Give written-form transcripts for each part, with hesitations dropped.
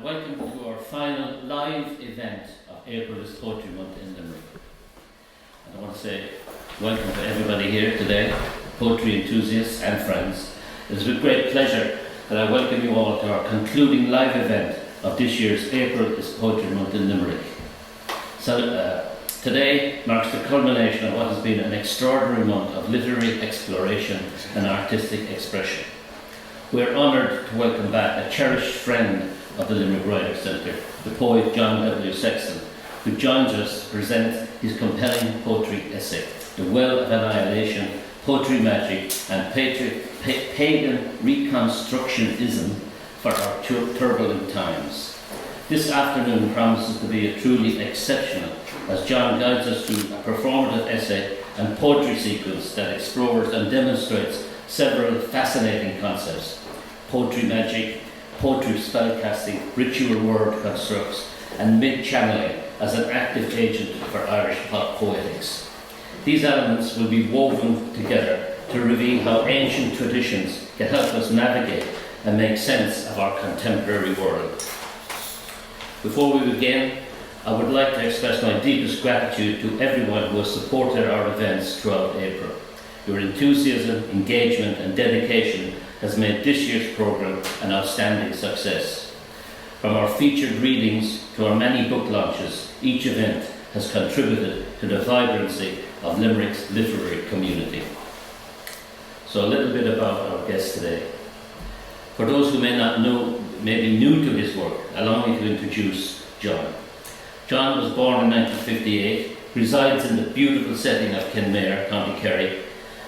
welcome to our final live event of April is Poetry Month in Limerick. And I want to say welcome to everybody here today, poetry enthusiasts and friends. It is with great pleasure that I welcome you all to our concluding live event of this year's April is Poetry Month in Limerick. So today marks the culmination of what has been an extraordinary month of literary exploration and artistic expression. We are honoured to welcome back a cherished friend of the Limerick Writers Centre, the poet John W. Sexton, who joins us to present his compelling poetry essay, The Well of Annihilation, Poetry Magic and Pagan Reconstructionism for Our Turbulent Times. This afternoon promises to be a truly exceptional, as John guides us through a performative essay and poetry sequence that explores and demonstrates several fascinating concepts: poetry magic, poetry spellcasting, ritual word constructs, and myth-channeling as an active agent for Irish poetics. These elements will be woven together to reveal how ancient traditions can help us navigate and make sense of our contemporary world. Before we begin, I would like to express my deepest gratitude to everyone who has supported our events throughout April. Your enthusiasm, engagement and dedication has made this year's programme an outstanding success. From our featured readings to our many book launches, each event has contributed to the vibrancy of Limerick's literary community. So a little bit about our guest today. For those who may be new to his work, allow me to introduce John. John was born in 1958, resides in the beautiful setting of Kenmare, County Kerry,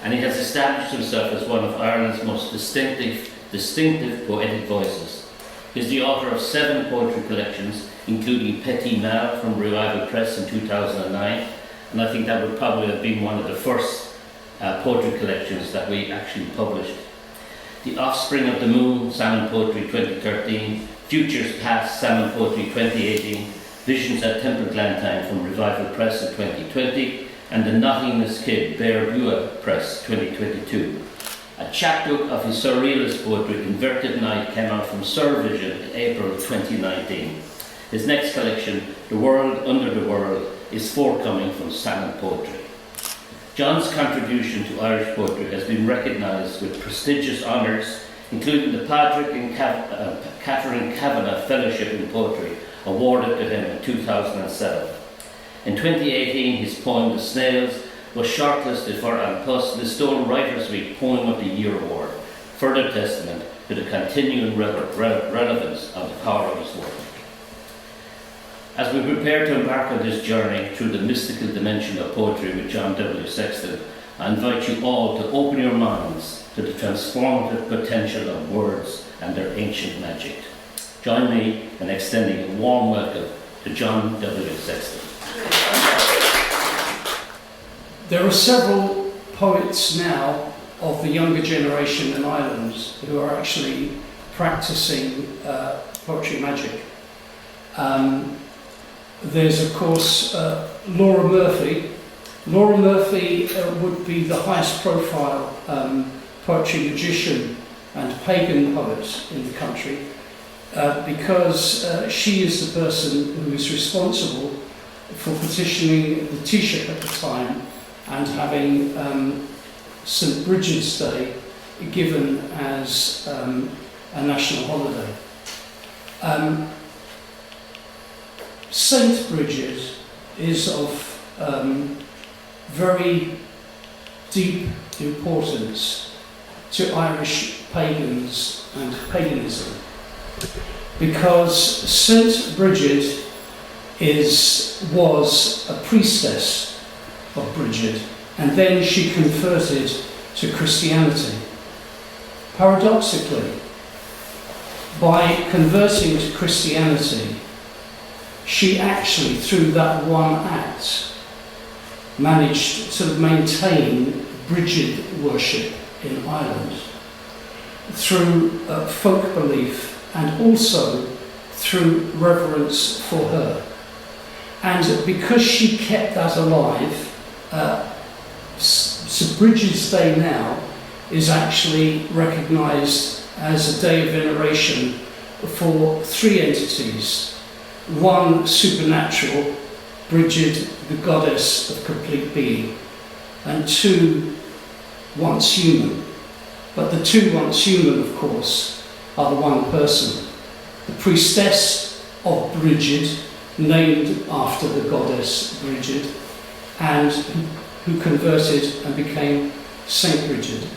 and he has established himself as one of Ireland's most distinctive poetic voices. He is the author of 7 poetry collections, including Petit Mal from Revival Press in 2009, and I think that would probably have been one of the first poetry collections that we actually published. The Offspring of the Moon, Salmon Poetry 2013, Futures Past, Salmon Poetry 2018, Visions at Temple Glantine from Revival Press in 2020, and The Nothingness Kid, Bear Bua Press 2022. A chapbook of his surrealist poetry, Inverted Night, came out from Survision in April 2019. His next collection, The World Under the World, is forthcoming from Salmon Poetry. John's contribution to Irish poetry has been recognised with prestigious honours, including the Patrick and Catherine Kavanagh Fellowship in Poetry, awarded to him in 2007. In 2018, his poem The Snails was shortlisted for An Plus Listowel Writers' Week Poem of the Year Award, further testament to the continuing relevance of the power of his work. As we prepare to embark on this journey through the mystical dimension of poetry with John W. Sexton, I invite you all to open your minds to the transformative potential of words and their ancient magic. Join me in extending a warm welcome to John W. Sexton. There are several poets now of the younger generation in Ireland who are actually practicing poetry magic. There's of course Laura Murphy. Laura Murphy would be the highest profile poetry magician and pagan poet in the country because she is the person who is responsible for petitioning the Taoiseach at the time and having St. Bridget's Day given as a national holiday. St. Bridget is of very deep importance to Irish pagans and paganism, because St. Bridget was a priestess of Bridget, and then she converted to Christianity. Paradoxically, by converting to Christianity, she actually, through that one act, managed to maintain Bridget worship in Ireland through folk belief and also through reverence for her. And because she kept that alive, St. Bridget's Day now is actually recognised as a day of veneration for three entities. One supernatural, Brigid, the goddess of complete being, and two once human. But the two once human, of course, are the one person. The priestess of Brigid, named after the goddess Brigid, and who converted and became Saint Brigid.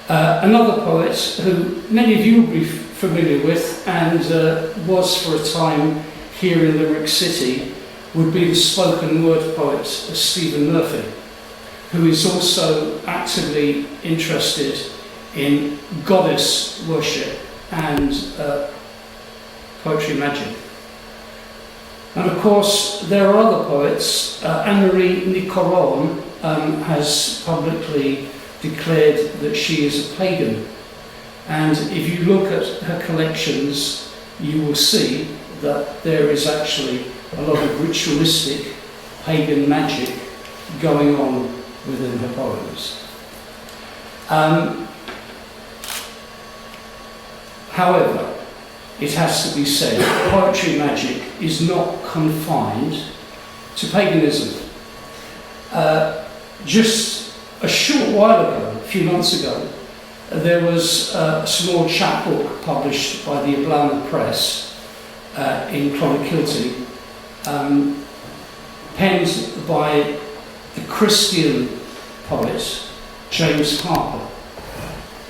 Another poet who many of you will be familiar with and was for a time here in Limerick City would be the spoken word poet Stephen Murphy, who is also actively interested in goddess worship and poetry magic. And of course, there are other poets. Anne-Marie Nicoron has publicly declared that she is a pagan. And if you look at her collections, you will see that there is actually a lot of ritualistic pagan magic going on within her poems. However, it has to be said, poetry magic is not confined to paganism. Just a short while ago, a few months ago, there was a small chapbook published by the Ablana Press in Clonakilty, penned by the Christian poet James Harper.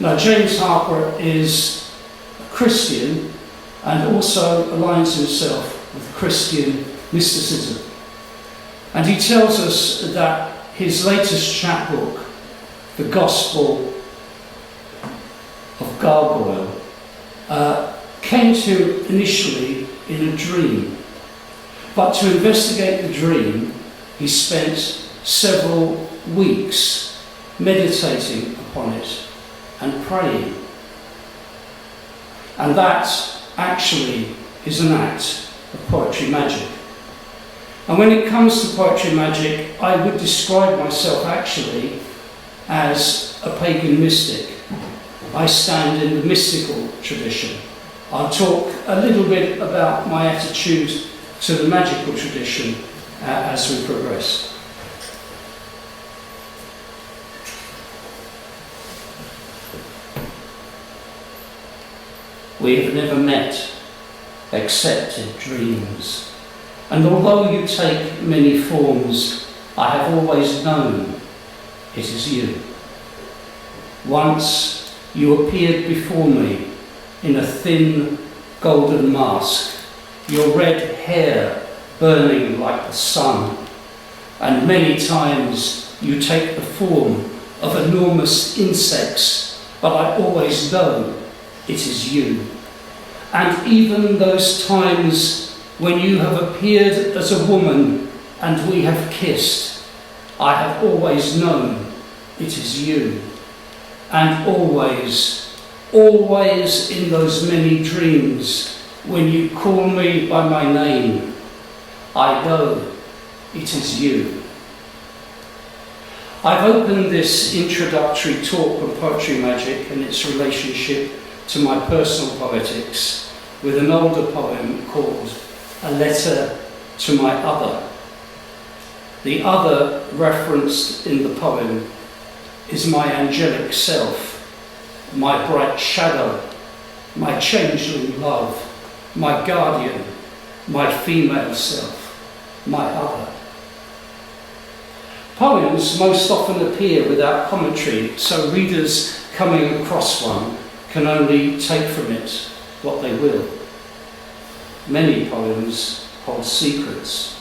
Now, James Harper is a Christian and also aligns himself with Christian mysticism. And he tells us that his latest chapbook, The Gospel of Gargoyle, came to him initially in a dream. But to investigate the dream, he spent several weeks meditating upon it and praying. And that actually is an act of poetry magic. And when it comes to poetry magic, I would describe myself actually as a pagan mystic. I stand in the mystical tradition. I'll talk a little bit about my attitude to the magical tradition as we progress. We have never met except in dreams, and although you take many forms, I have always known it is you. Once you appeared before me in a thin golden mask, your red hair burning like the sun, and many times you take the form of enormous insects, but I always know it is you. And even those times when you have appeared as a woman and we have kissed, I have always known it is you. And always, always in those many dreams, when you call me by my name, I know it is you. I've opened this introductory talk on poetry magic and its relationship to my personal poetics with an older poem called A Letter to My Other. The other referenced in the poem is my angelic self, my bright shadow, my changeling love, my guardian, my female self, my other. Poems most often appear without commentary, so readers coming across one can only take from it what they will. Many poems hold secrets,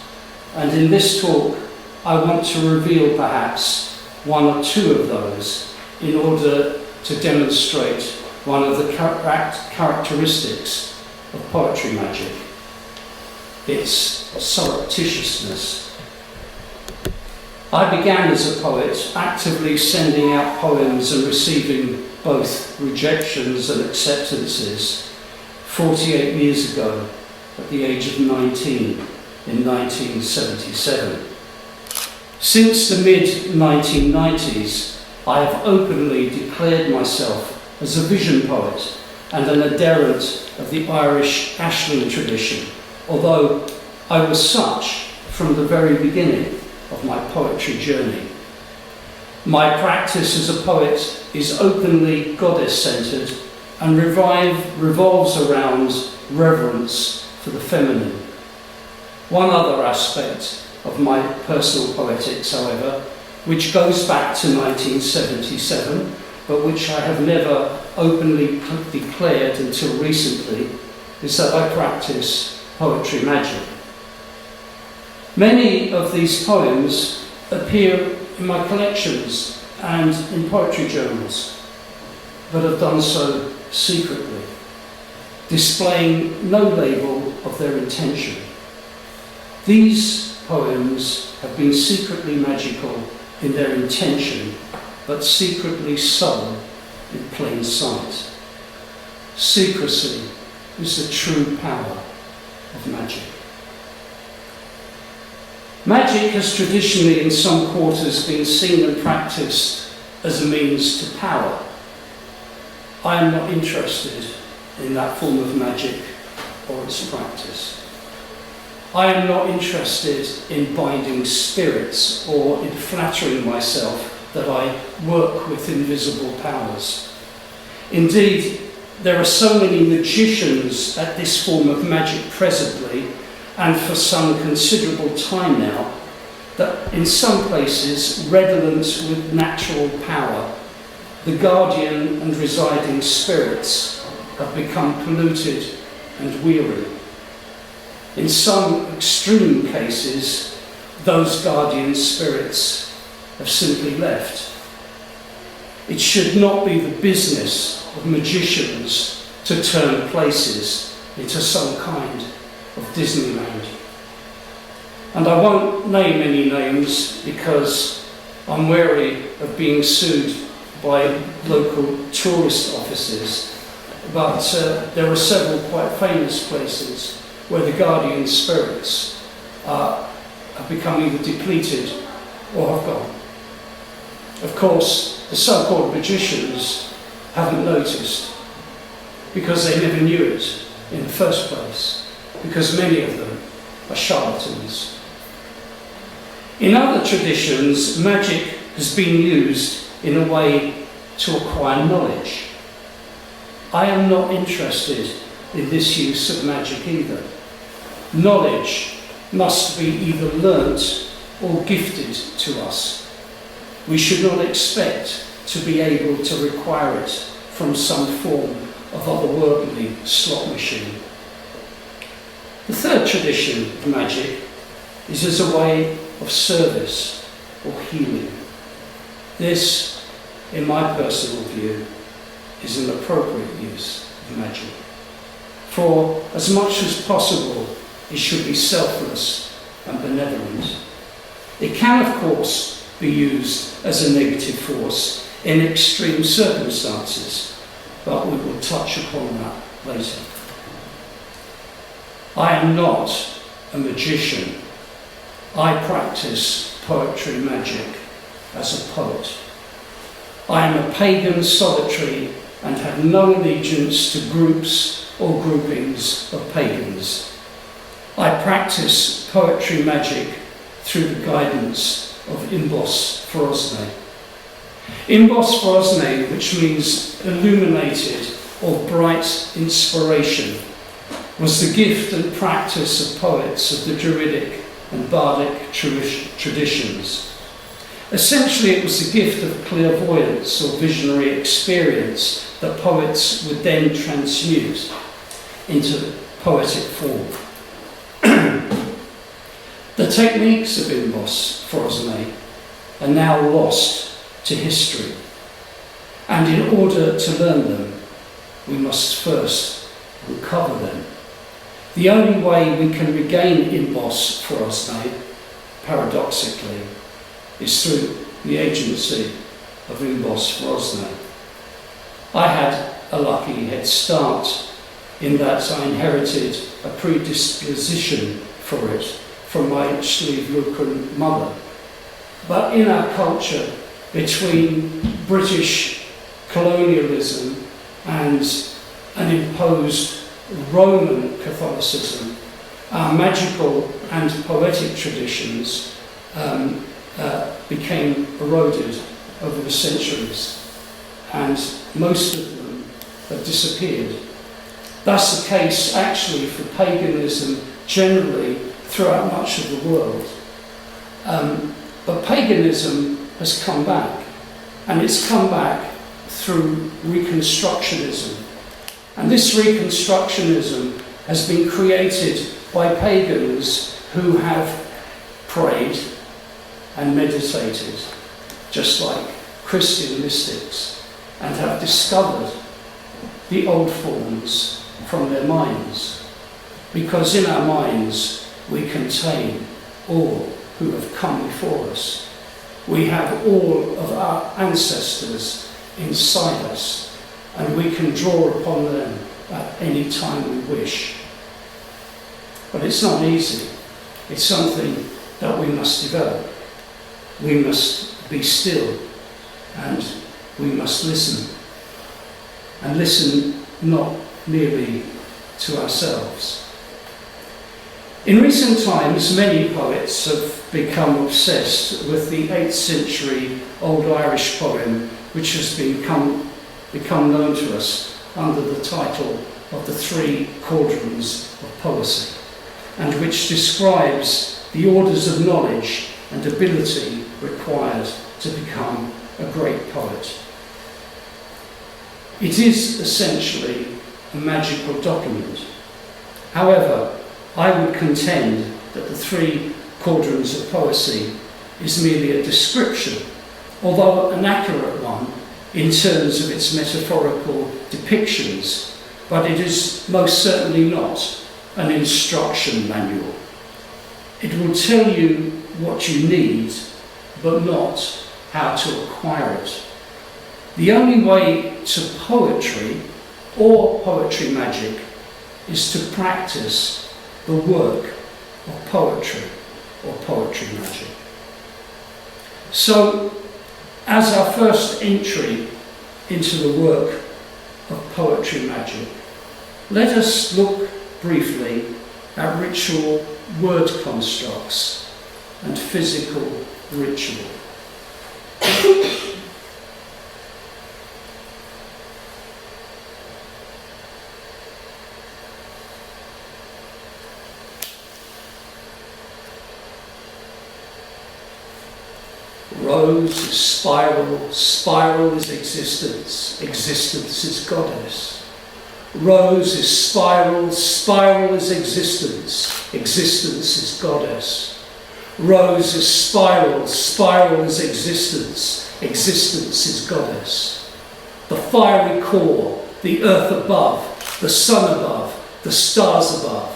and in this talk I want to reveal perhaps one or two of those in order to demonstrate one of the characteristics of poetry magic: its surreptitiousness. I began as a poet, actively sending out poems and receiving both rejections and acceptances 48 years ago at the age of 19 in 1977. Since the mid-1990s, I have openly declared myself as a vision poet, and an adherent of the Irish ashling tradition, although I was such from the very beginning of my poetry journey. My practice as a poet is openly goddess-centred and revolves around reverence for the feminine. One other aspect of my personal poetics, however, which goes back to 1977, but which I have never openly declared until recently, is that I practice poetry magic. Many of these poems appear in my collections and in poetry journals, but have done so secretly, displaying no label of their intention. These poems have been secretly magical in their intention, but secretly subtle in plain sight. Secrecy is the true power of magic. Magic has traditionally in some quarters been seen and practiced as a means to power. I am not interested in that form of magic or its practice. I am not interested in binding spirits or in flattering myself that I work with invisible powers. Indeed, there are so many magicians at this form of magic presently, and for some considerable time now, that in some places, redolent with natural power, the guardian and residing spirits have become polluted and weary. In some extreme cases, those guardian spirits have simply left. It should not be the business of magicians to turn places into some kind of Disneyland. And I won't name any names because I'm wary of being sued by local tourist offices, but there are several quite famous places where the guardian spirits have become either depleted or have gone. Of course, the so-called magicians haven't noticed because they never knew it in the first place, because many of them are charlatans. In other traditions, magic has been used in a way to acquire knowledge. I am not interested in this use of magic either. Knowledge must be either learnt or gifted to us. We should not expect to be able to require it from some form of otherworldly slot machine. The third tradition of magic is as a way of service or healing. This, in my personal view, is an appropriate use of magic. For as much as possible, it should be selfless and benevolent. It can, of course, be used as a negative force in extreme circumstances, but we will touch upon that later. I am not a magician. I practice poetry magic as a poet. I am a pagan solitary and have no allegiance to groups or groupings of pagans. I practice poetry magic through the guidance of Imbos Frosne. Imbos Frosne, which means illuminated or bright inspiration, was the gift and practice of poets of the Druidic and bardic traditions. Essentially, it was the gift of clairvoyance or visionary experience that poets would then transmute into poetic form. The techniques of Imbos Frosne are now lost to history, and in order to learn them, we must first recover them. The only way we can regain Imbos Frosne, paradoxically, is through the agency of Imbos Frosne. I had a lucky head start in that I inherited a predisposition for it from my sleeve Lucan mother. But in our culture, between British colonialism and and imposed Roman Catholicism, our magical and poetic traditions became eroded over the centuries, and most of them have disappeared. That's the case actually for paganism generally throughout much of the world. But paganism has come back, and it's come back through Reconstructionism. And this Reconstructionism has been created by pagans who have prayed and meditated, just like Christian mystics, and have discovered the old forms from their minds. Because in our minds we contain all who have come before us. We have all of our ancestors inside us, and we can draw upon them at any time we wish. But it's not easy. It's something that we must develop. We must be still, and we must listen. And listen not merely to ourselves. In recent times, many poets have become obsessed with the 8th century Old Irish poem, which has become known to us under the title of the 3 Quadrants of Poesy, and which describes the orders of knowledge and ability required to become a great poet. It is essentially a magical document. However, I would contend that the 3 Quadrants of Poesy is merely a description, although an accurate one in terms of its metaphorical depictions, but it is most certainly not an instruction manual. It will tell you what you need, but not how to acquire it. The only way to poetry or poetry magic is to practice the work of poetry or poetry magic. So, as our first entry into the work of poetry magic, let us look briefly at ritual word constructs and physical ritual. Rose is spiral, spiral is existence, existence is goddess. Rose is spiral, spiral is existence, existence is goddess. Rose is spiral, spiral is existence, existence is goddess. The fiery core, the earth above, the sun above, the stars above.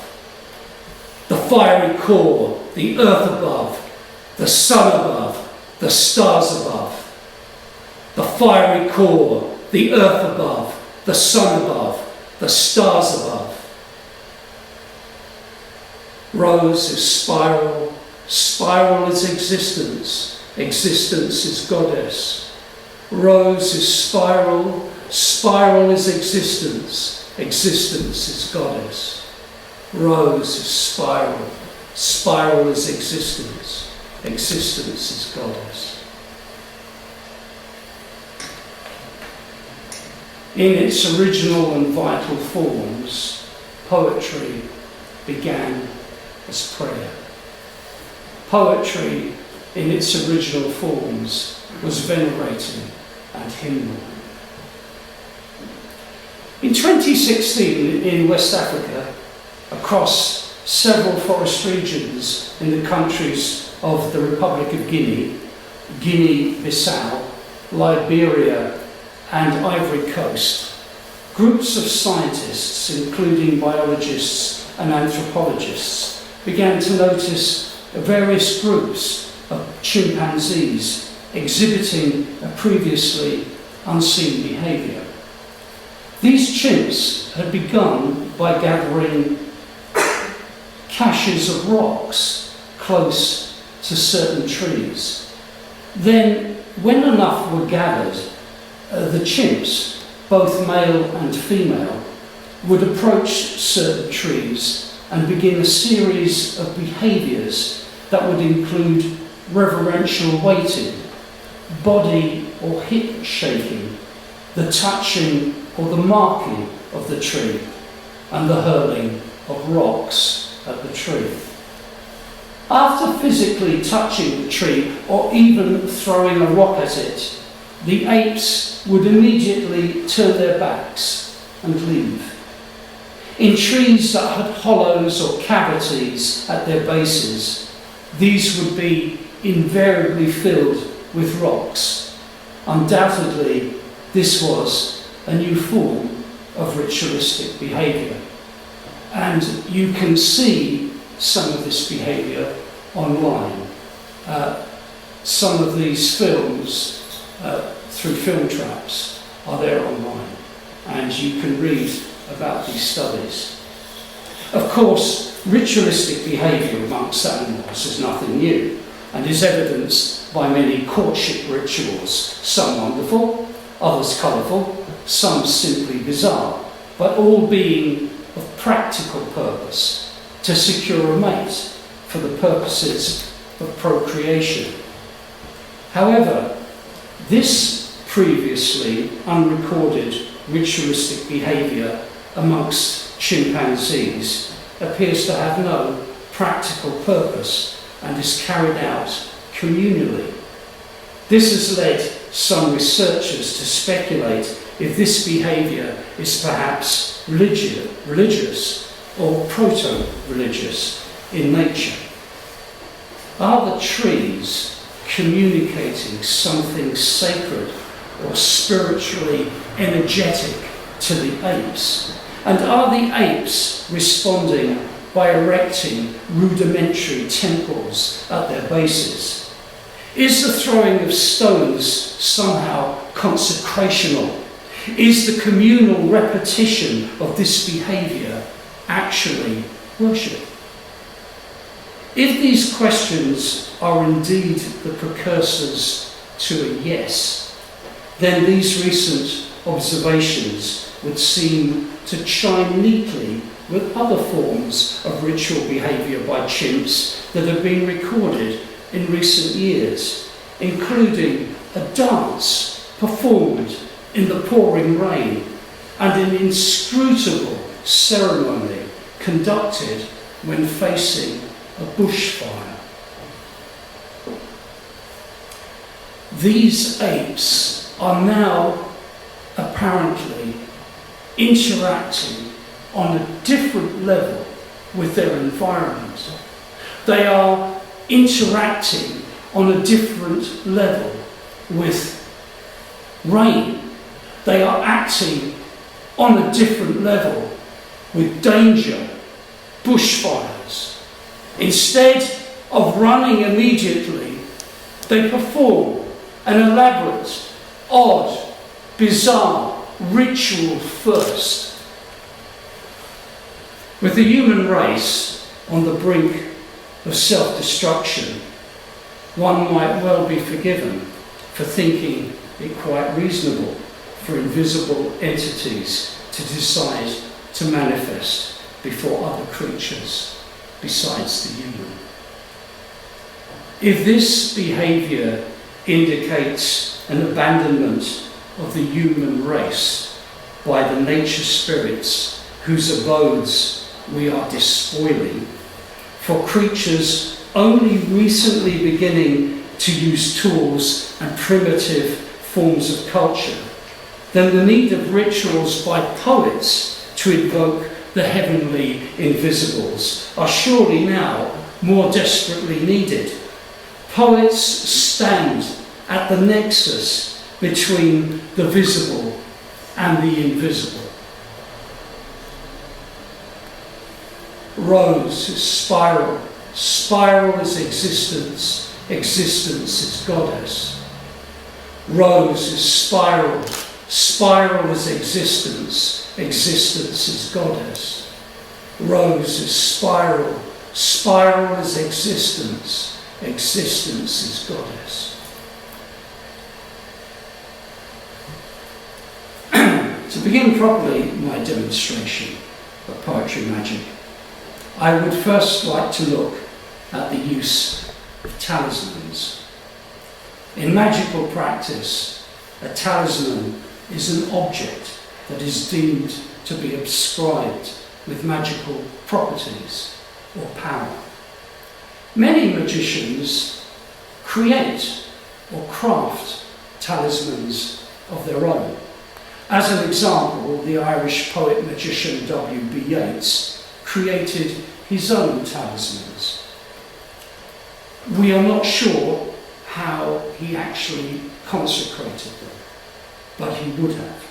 The fiery core, the earth above, the sun above, the stars above. The fiery core, the earth above, the sun above, the stars above. Rose is spiral, spiral is existence, existence is goddess. Rose is spiral, spiral is existence, existence is goddess. Rose is spiral, spiral is existence, existence is goddess. In its original and vital forms, poetry began as prayer. Poetry, in its original forms, was venerating and hymnal. In 2016, in West Africa, across several forest regions in the countries of the Republic of Guinea, Guinea-Bissau, Liberia, and Ivory Coast, groups of scientists, including biologists and anthropologists, began to notice various groups of chimpanzees exhibiting a previously unseen behaviour. These chimps had begun by gathering caches of rocks close to certain trees. Then, when enough were gathered, the chimps, both male and female, would approach certain trees and begin a series of behaviours that would include reverential waiting, body or hip shaking, the touching or the marking of the tree, and the hurling of rocks at the tree. After physically touching the tree or even throwing a rock at it, the apes would immediately turn their backs and leave. In trees that had hollows or cavities at their bases, these would be invariably filled with rocks. Undoubtedly, this was a new form of ritualistic behaviour. And you can see some of this behaviour online. Some of these films through film traps are there online, and you can read about these studies. Of course, ritualistic behaviour amongst animals is nothing new and is evidenced by many courtship rituals, some wonderful, others colourful, some simply bizarre, but all being of practical purpose to secure a mate for the purposes of procreation. However, this previously unrecorded ritualistic behaviour amongst chimpanzees appears to have no practical purpose and is carried out communally. This has led some researchers to speculate if this behaviour is perhaps religious or proto-religious in nature. Are the trees communicating something sacred or spiritually energetic to the apes? And are the apes responding by erecting rudimentary temples at their bases? Is the throwing of stones somehow consecrational? Is the communal repetition of this behaviour actually worship? If these questions are indeed the precursors to a yes, then these recent observations would seem to chime neatly with other forms of ritual behaviour by chimps that have been recorded in recent years, including a dance performed in the pouring rain and an inscrutable ceremony conducted when facing a bushfire. These apes are now apparently interacting on a different level with their environment. They are interacting on a different level with rain. They are acting on a different level with danger, bushfires. Instead of running immediately, they perform an elaborate, odd, bizarre ritual first. With the human race on the brink of self-destruction, one might well be forgiven for thinking it quite reasonable for invisible entities to decide to manifest before other creatures besides the human. If this behaviour indicates an abandonment of the human race by the nature spirits whose abodes we are despoiling, for creatures only recently beginning to use tools and primitive forms of culture, then the need of rituals by poets to invoke the heavenly invisibles are surely now more desperately needed. Poets stand at the nexus between the visible and the invisible. Rose is spiral, spiral is existence, existence is goddess. Rose is spiral, spiral is existence, existence is goddess. Rose is spiral, spiral is existence, existence is goddess. To begin properly my demonstration of poetry magic, I would first like to look at the use of talismans. In magical practice, a talisman is an object that is deemed to be ascribed with magical properties or power. Many magicians create or craft talismans of their own. As an example, the Irish poet-magician W.B. Yeats created his own talismans. We are not sure how he actually consecrated them, but he would have.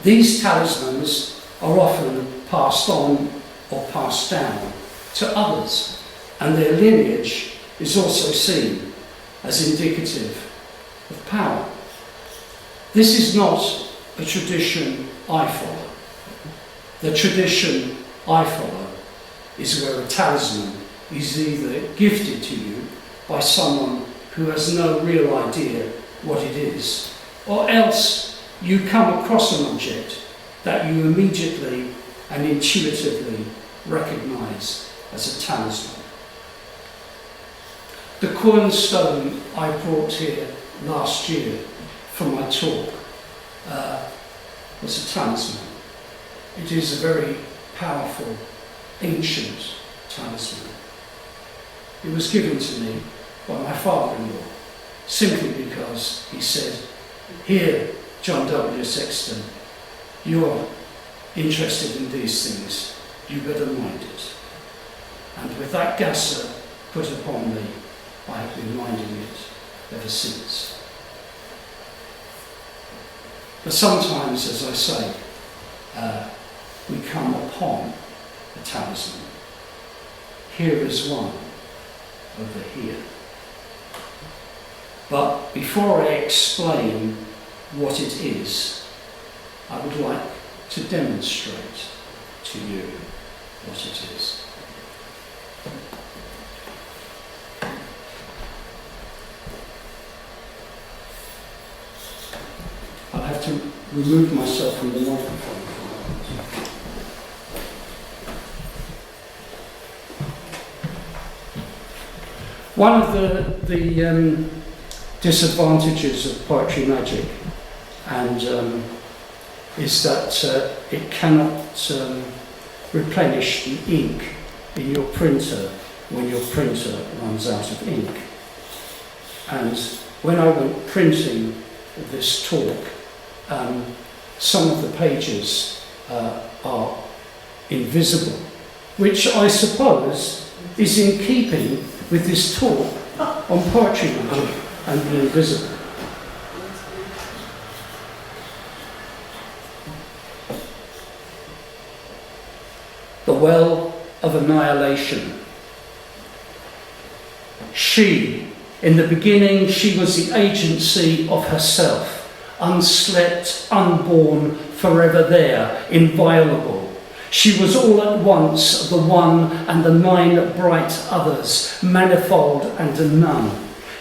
These talismans are often passed on or passed down to others, and their lineage is also seen as indicative of power. This is not a tradition I follow. The tradition I follow is where a talisman is either gifted to you by someone who has no real idea what it is, or else you come across an object that you immediately and intuitively recognise as a talisman. The cornerstone I brought here last year for my talk was a talisman. It is a very powerful, ancient talisman. It was given to me by my father-in-law, simply because he said, "Here, John W. Sexton, you're interested in these things, you better mind it." And with that gasser put upon me, I have been minding it ever since. But sometimes, as I say, we come upon a talisman. Here is one over here. But before I explain what it is, I would like to demonstrate to you what it is. I'll have to remove myself from the microphone. One of the disadvantages of poetry magic is that it cannot replenish the ink in your printer when your printer runs out of ink. And when I went printing this talk, some of the pages are invisible, which I suppose is in keeping with this talk on poetry magic and the invisible. The well of annihilation. She, in the beginning, she was the agency of herself, unslept, unborn, forever there, inviolable. She was all at once the one and the nine bright others, manifold and a none.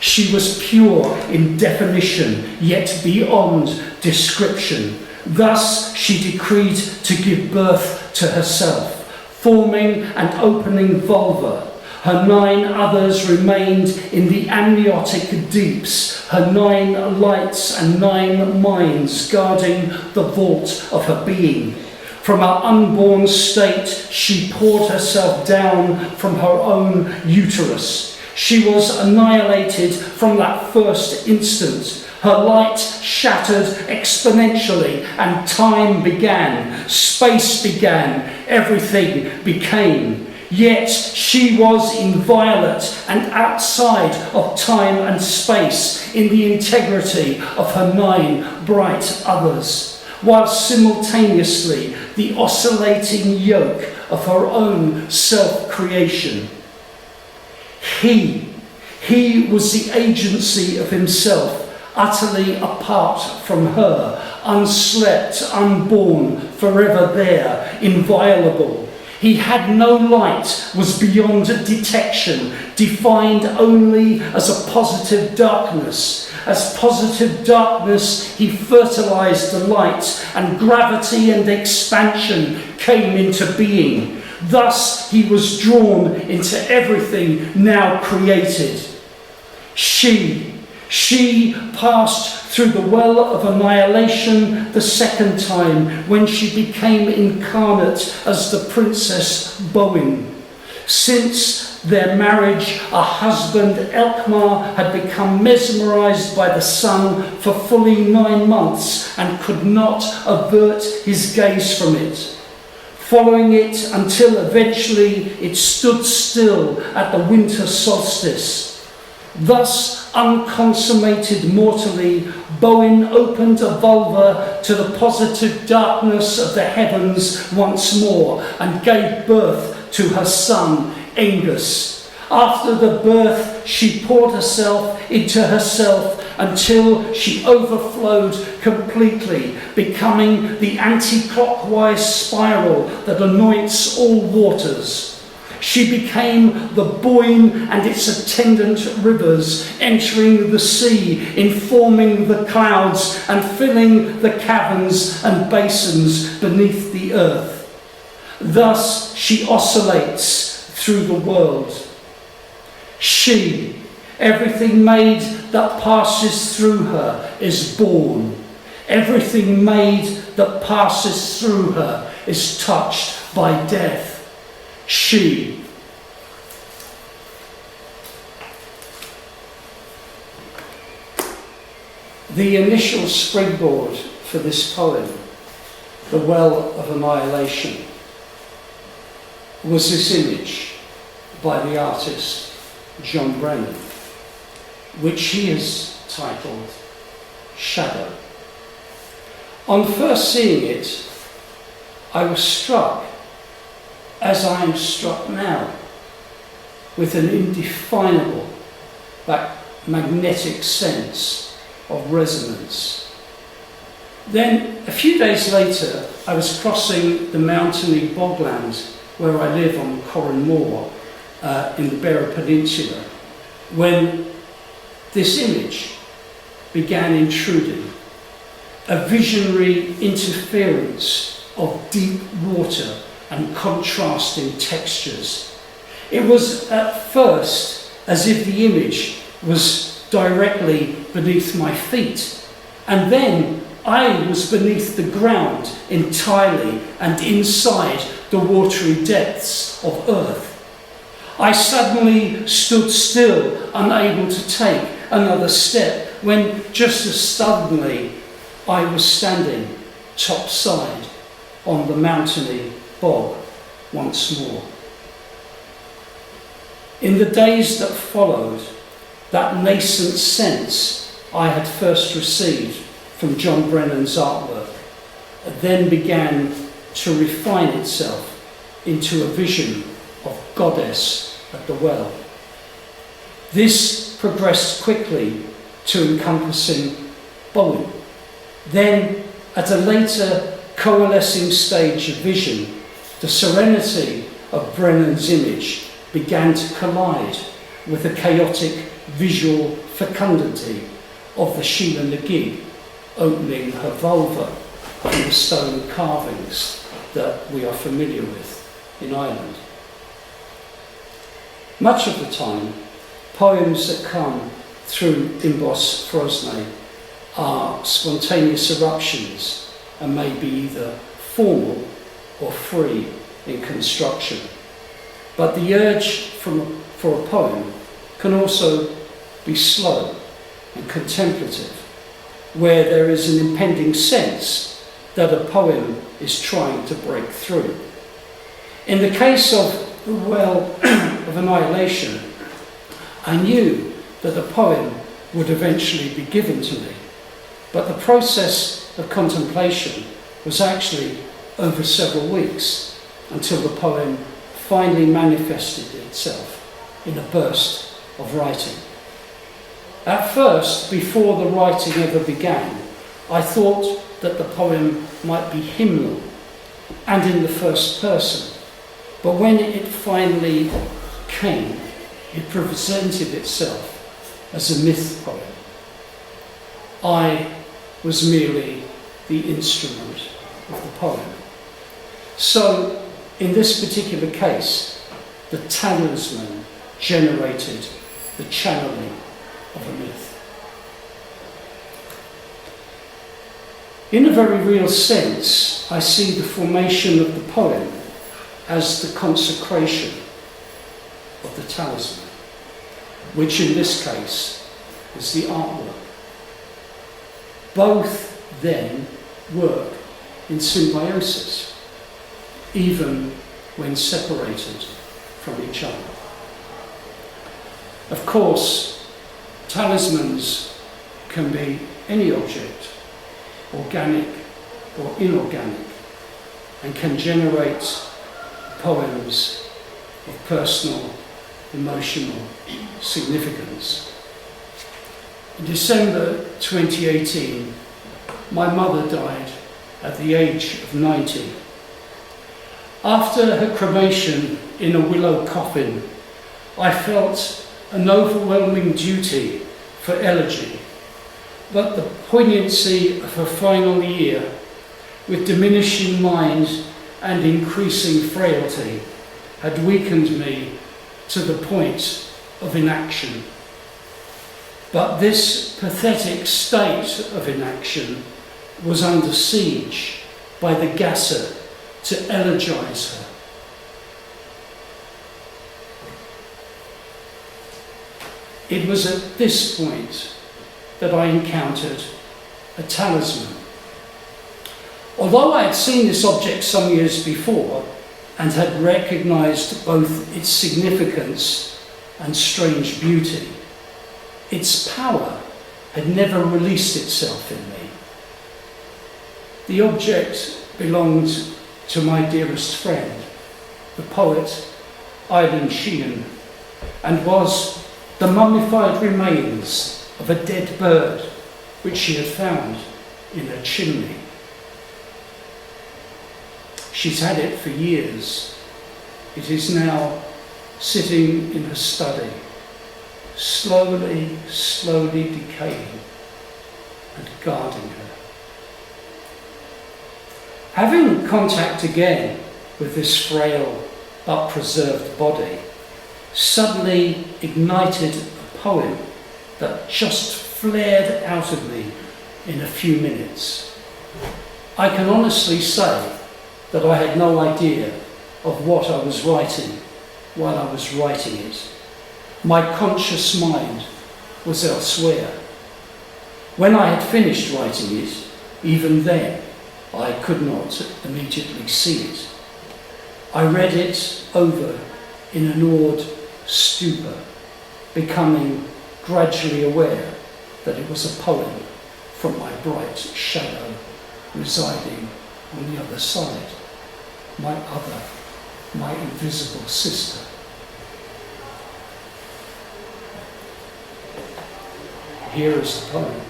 She was pure in definition, yet beyond description. Thus she decreed to give birth to herself, forming and opening vulva. Her nine others remained in the amniotic deeps, her nine lights and nine minds guarding the vault of her being. From her unborn state, she poured herself down from her own uterus. She was annihilated from that first instant. Her light shattered exponentially, and time began, space began, everything became. Yet she was inviolate and outside of time and space in the integrity of her nine bright others, while simultaneously the oscillating yoke of her own self-creation. He was the agency of himself, utterly apart from her, unslept, unborn, forever there, inviolable. He had no light, was beyond detection, defined only as a positive darkness. As positive darkness, he fertilized the light, and gravity and expansion came into being. Thus, he was drawn into everything now created. She passed through the well of annihilation the second time, when she became incarnate as the Princess Bowen. Since their marriage, her husband Elkmar had become mesmerised by the sun for fully 9 months and could not avert his gaze from it, following it until eventually it stood still at the winter solstice. Thus, unconsummated mortally, Bowen opened a vulva to the positive darkness of the heavens once more and gave birth to her son, Angus. After the birth, she poured herself into herself until she overflowed completely, becoming the anti-clockwise spiral that anoints all waters. She became the Boyne and its attendant rivers, entering the sea, informing the clouds and filling the caverns and basins beneath the earth. Thus she oscillates through the world. She, everything made that passes through her, is born. Everything made that passes through her is touched by death. She. The initial springboard for this poem, The Well of Annihilation, was this image by the artist John Brennan, which he has titled Shadow. On first seeing it, I was struck, as I am struck now, with an indefinable but magnetic sense of resonance. Then, a few days later, I was crossing the mountainy boglands where I live on Corran Moor in the Beara Peninsula, when this image began intruding, a visionary interference of deep water and contrasting textures. It was at first as if the image was directly beneath my feet, and then I was beneath the ground entirely and inside the watery depths of earth. I suddenly stood still, unable to take another step, when just as suddenly I was standing topside on the mountainy bog once more. In the days that followed, that nascent sense I had first received from John Brennan's artwork then began to refine itself into a vision of Goddess at the well. This progressed quickly to encompassing Bowen. Then, at a later coalescing stage of vision, the serenity of Brennan's image began to collide with the chaotic visual fecundity of the Sheila na gig opening her vulva in the stone carvings that we are familiar with in Ireland. Much of the time, poems that come through Imbos Frosne are spontaneous eruptions and may be either formal or free in construction. But the urge for a poem can also be slow and contemplative, where there is an impending sense that a poem is trying to break through. In the case of The Well of Annihilation, I knew that the poem would eventually be given to me, but the process of contemplation was actually over several weeks until the poem finally manifested itself in a burst of writing. At first, before the writing ever began, I thought that the poem might be hymnal and in the first person, But when it finally came, it presented itself as a myth poem. I was merely the instrument of the poem. So, in this particular case, the talisman generated the channeling of a myth. In a very real sense, I see the formation of the poem as the consecration of the talisman, which in this case is the artwork. Both then work in symbiosis, even when separated from each other. Of course, talismans can be any object, organic or inorganic, and can generate poems of personal, emotional significance. In December 2018, my mother died at the age of 90. After her cremation in a willow coffin, I felt an overwhelming duty for elegy, but the poignancy of her final year, with diminishing mind and increasing frailty, had weakened me to the point of inaction. But this pathetic state of inaction was under siege by the gasser to elegize her. It was at this point that I encountered a talisman. Although I had seen this object some years before and had recognized both its significance and strange beauty, its power had never released itself in me. The object belonged to my dearest friend, the poet Eileen Sheehan, and was the mummified remains of a dead bird which she had found in her chimney. She's had it for years. It is now sitting in her study, slowly decaying and guarding her. Having contact again with this frail but preserved body suddenly ignited a poem that just flared out of me in a few minutes. I can honestly say that I had no idea of what I was writing while I was writing it. My conscious mind was elsewhere. When I had finished writing it, even then, I could not immediately see it. I read it over in an awed stupor, becoming gradually aware that it was a poem from my bright shadow residing on the other side, my invisible sister. Here is the poem.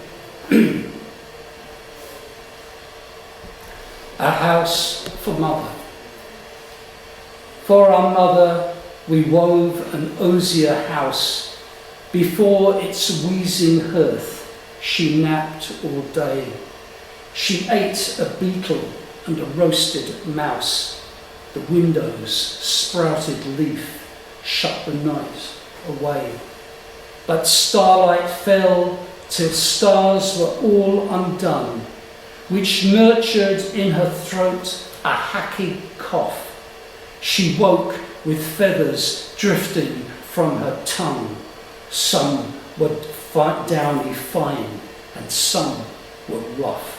A house for mother. For our mother we wove an osier house. Before its wheezing hearth she napped all day. She ate a beetle and a roasted mouse. The windows sprouted leaf, shut the night away. But starlight fell till stars were all undone, which nurtured in her throat a hacky cough. She woke with feathers drifting from her tongue. Some were downy fine and some were rough.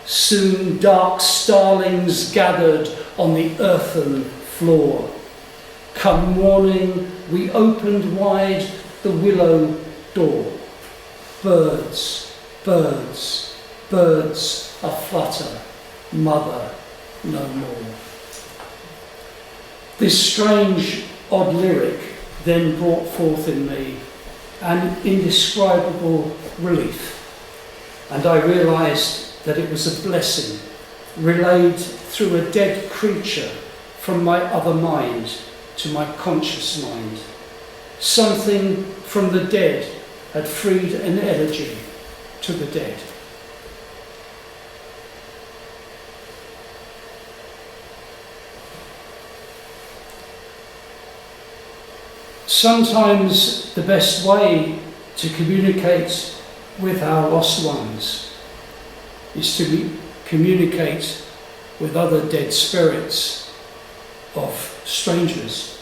Soon dark starlings gathered on the earthen floor. Come morning we opened wide the willow door. Birds, birds, birds aflutter, mother no more. This strange, odd lyric then brought forth in me an indescribable relief, and I realised that it was a blessing relayed through a dead creature from my other mind to my conscious mind. Something from the dead had freed an elegy to the dead. Sometimes the best way to communicate with our lost ones is to communicate with other dead spirits of strangers.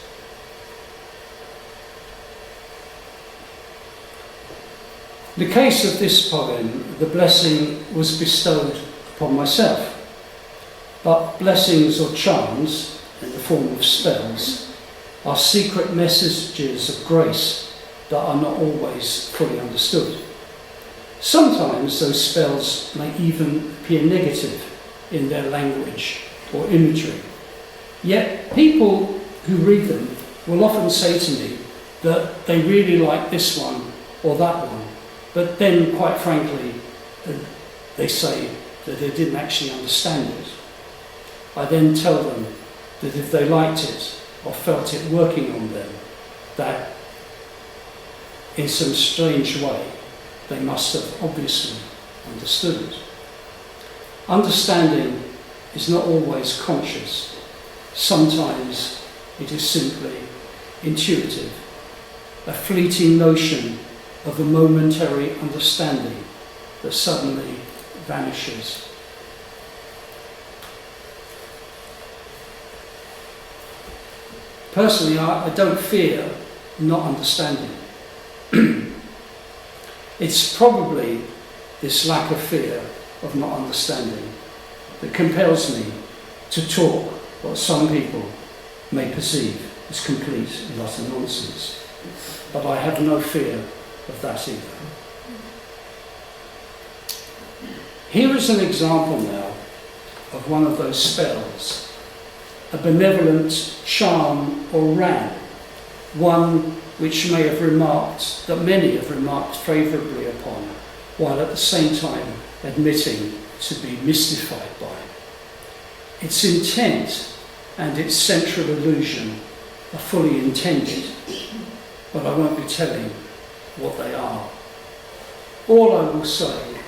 In the case of this poem, the blessing was bestowed upon myself, but blessings or charms, in the form of spells, are secret messages of grace that are not always fully understood. Sometimes those spells may even appear negative in their language or imagery. Yet people who read them will often say to me that they really like this one or that one, but then, quite frankly, they say that they didn't actually understand it. I then tell them that if they liked it or felt it working on them, that in some strange way they must have obviously understood it. Understanding is not always conscious. Sometimes it is simply intuitive, a fleeting notion of a momentary understanding that suddenly vanishes. Personally, I don't fear not understanding. It's probably this lack of fear of not understanding that compels me to talk what some people may perceive as complete and utter nonsense. But I have no fear of that either. Here is an example now of one of those spells, a benevolent charm or ram, one which many have remarked favourably upon, while at the same time admitting to be mystified by. Its intent and its central illusion are fully intended, but I won't be telling what they are. All I will say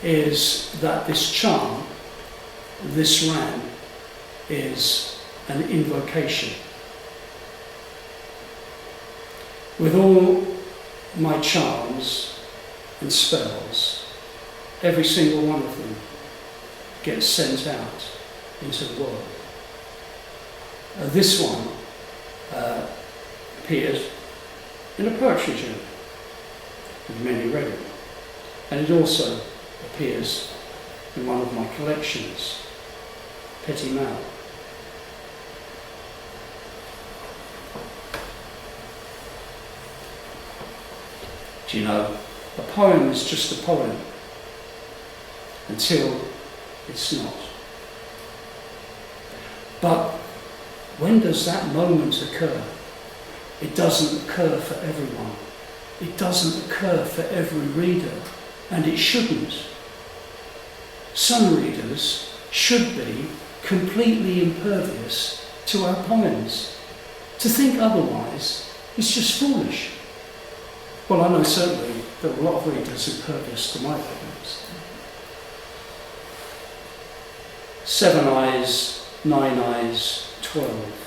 is that this charm, this ram, is an invocation. With all my charms and spells, every single one of them gets sent out into the world. This one appeared in a poetry journal, and many read it. And it also appears in one of my collections, Petit Mal. Do you know, a poem is just a poem until it's not. But when does that moment occur? It doesn't occur for everyone. It doesn't occur for every reader, and it shouldn't. Some readers should be completely impervious to our poems. To think otherwise is just foolish. Well, I know certainly there are a lot of readers impervious to my poems. 7 eyes, 9 eyes, 12.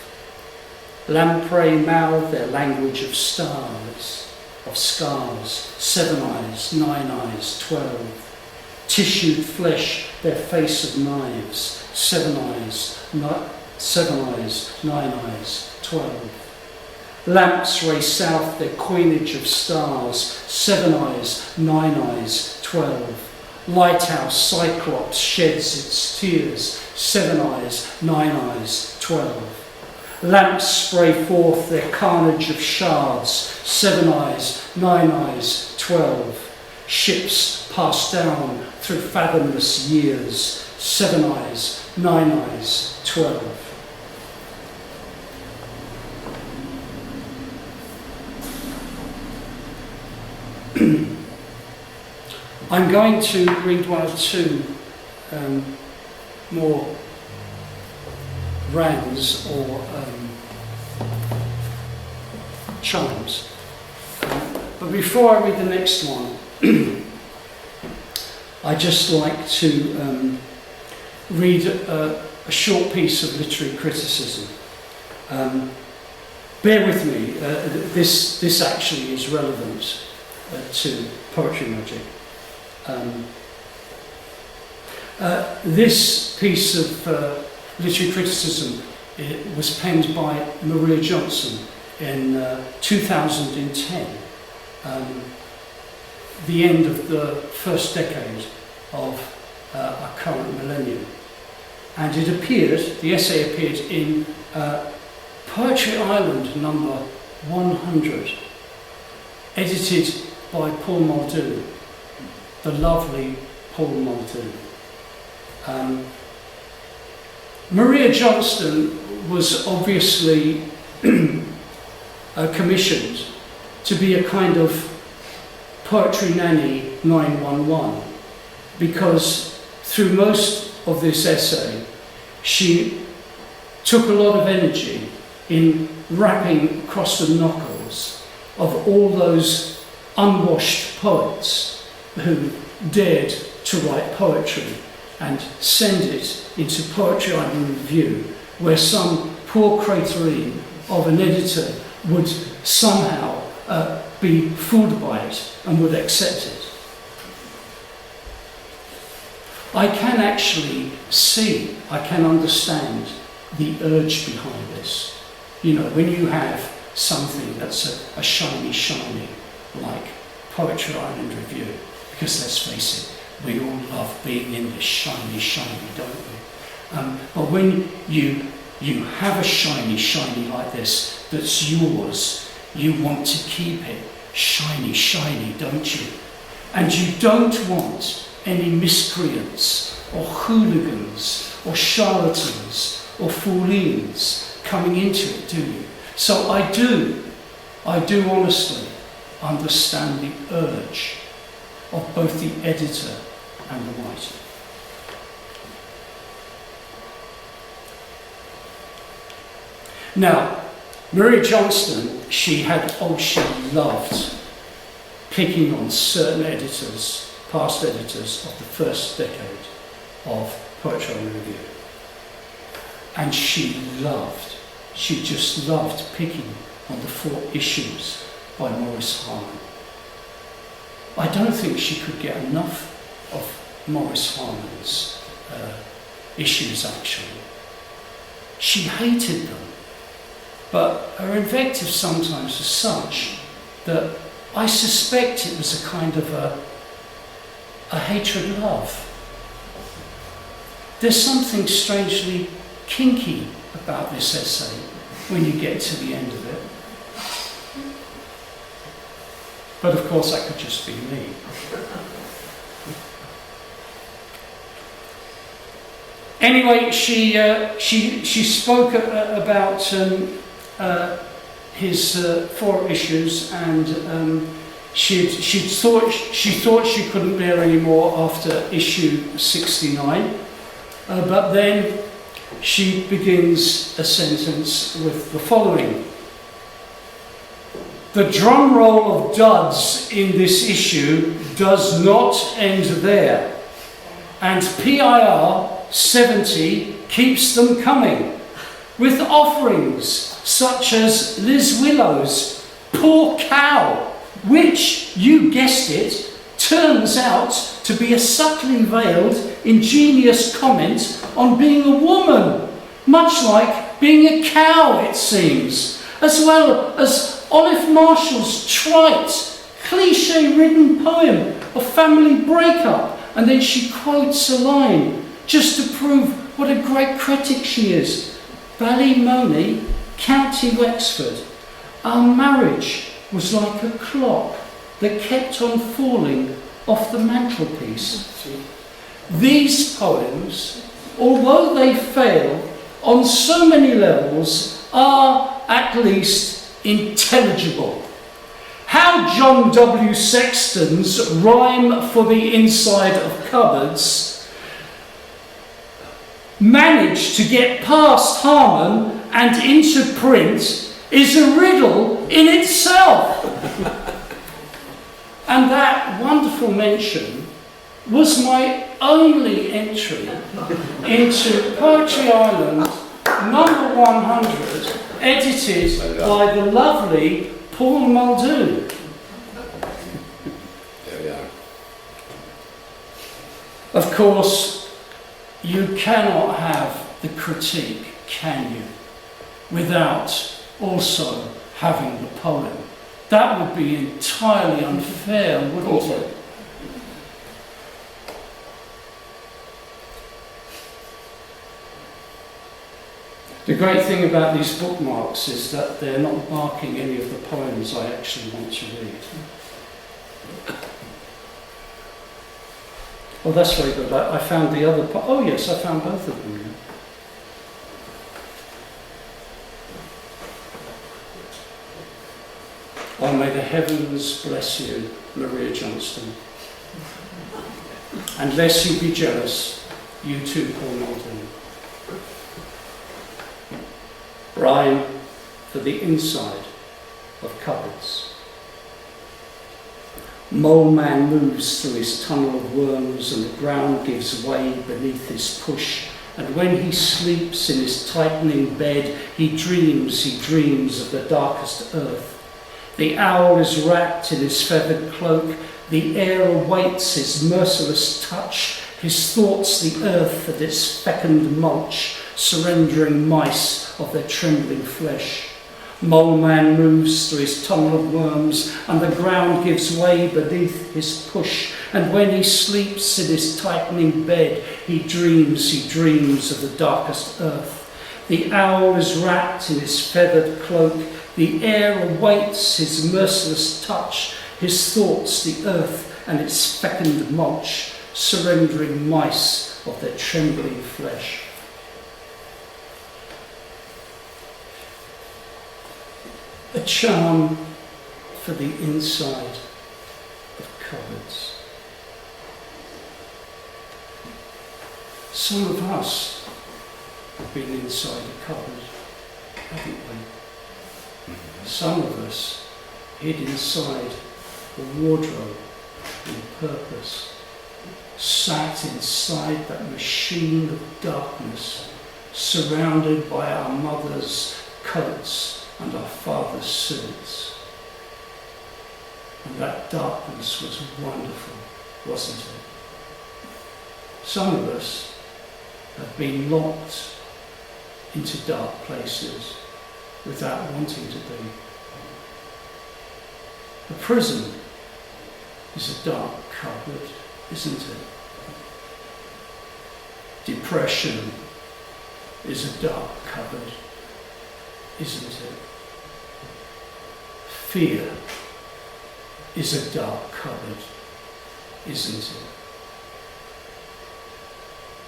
Lamprey mouth their language of stars, of scars. 7 eyes, 9 eyes, 12. Tissued flesh their face of knives. 7 eyes, 9 eyes, 12. Lamps ray south their coinage of stars. 7 eyes, 9 eyes, 12. Lighthouse cyclops sheds its tears. 7 eyes, 9 eyes, 12. Lamps spray forth their carnage of shards. 7 eyes, 9 eyes, 12. Ships pass down through fathomless years. 7 eyes, 9 eyes, 12. I'm going to read one or two more rands or chimes. But before I read the next one, I'd just like to read a short piece of literary criticism. Bear with me, this actually is relevant to poetry magic. This piece of literary criticism was penned by Maria Johnson in 2010, the end of the first decade of our current millennium. And it appeared, the essay appeared in Poetry Island number 100, edited by Paul Muldoon, the lovely Paul Muldoon. Maria Johnston was obviously commissioned to be a kind of poetry nanny 911, because through most of this essay she took a lot of energy in rapping across the knuckles of all those unwashed poets who dared to write poetry and send it into Poetry Island Review, where some poor craterine of an editor would somehow be fooled by it and would accept it. I can actually see, I can understand the urge behind this. You know, when you have something that's a shiny, like Poetry Island Review, because let's face it, we all love being in this shiny, don't we? But when you have a shiny like this that's yours, you want to keep it shiny, don't you? And you don't want any miscreants or hooligans or charlatans or foolines coming into it, do you? So I do honestly understand the urge of both the editor and the writer. Now, Maria Johnston, she loved picking on certain editors, past editors of the first decade of Poetry Island Review. And she just loved picking on the 4 issues by Maurice Harman. I don't think she could get enough of Maurice Harman's issues, actually. She hated them, but her invective sometimes was such that I suspect it was a kind of a hatred-love. There's something strangely kinky about this essay when you get to the end of it. But of course that could just be me. Anyway, she spoke about his 4 issues, and she thought she couldn't bear any more after issue 69, but then she begins a sentence with the following: "The drum roll of duds in this issue does not end there, and PIR 70 keeps them coming, with offerings such as Liz Willow's Poor Cow, which, you guessed it, turns out to be a subtly veiled, ingenious comment on being a woman, much like being a cow, it seems, as well as Olive Marshall's trite, cliche-ridden poem of family breakup, and then she quotes a line just to prove what a great critic she is. Ballymoney, County Wexford. Our marriage was like a clock that kept on falling off the mantelpiece." These poems, although they fail on so many levels, are at least intelligible. How John W. Sexton's Rhyme for the Inside of Cupboards managed to get past Harman and into print is a riddle in itself. And that wonderful mention was my only entry into Poetry Island number 100, edited by the lovely Paul Muldoon. There we are. Of course, you cannot have the critique, can you, without also having the poem. That would be entirely unfair, wouldn't it? The great thing about these bookmarks is that they're not marking any of the poems I actually want to read. Oh, that's very good. I found the other oh yes, I found both of them. Oh, may the heavens bless you, Maria Johnston. And lest you be jealous, you too, Paul Muldoon. Rhyme for the inside of cupboards. Mole man moves through his tunnel of worms, and the ground gives way beneath his push. And when he sleeps in his tightening bed, he dreams of the darkest earth. The owl is wrapped in his feathered cloak, the air awaits his merciless touch, his thoughts the earth and its fecund mulch, surrendering mice of their trembling flesh. Mole man moves through his tunnel of worms, and the ground gives way beneath his push. And when he sleeps in his tightening bed, he dreams of the darkest earth. The owl is wrapped in his feathered cloak, the air awaits his merciless touch, his thoughts the earth and its fecund mulch, surrendering mice of their trembling flesh. A charm for the inside of cupboards. Some of us have been inside a cupboard, haven't we? Some of us hid inside a wardrobe with purpose, sat inside that machine of darkness, surrounded by our mother's coats and our father's suits. And that darkness was wonderful, wasn't it? Some of us have been locked into dark places without wanting to be. A prison is a dark cupboard, isn't it? Depression is a dark cupboard, isn't it? Fear is a dark cupboard, isn't it?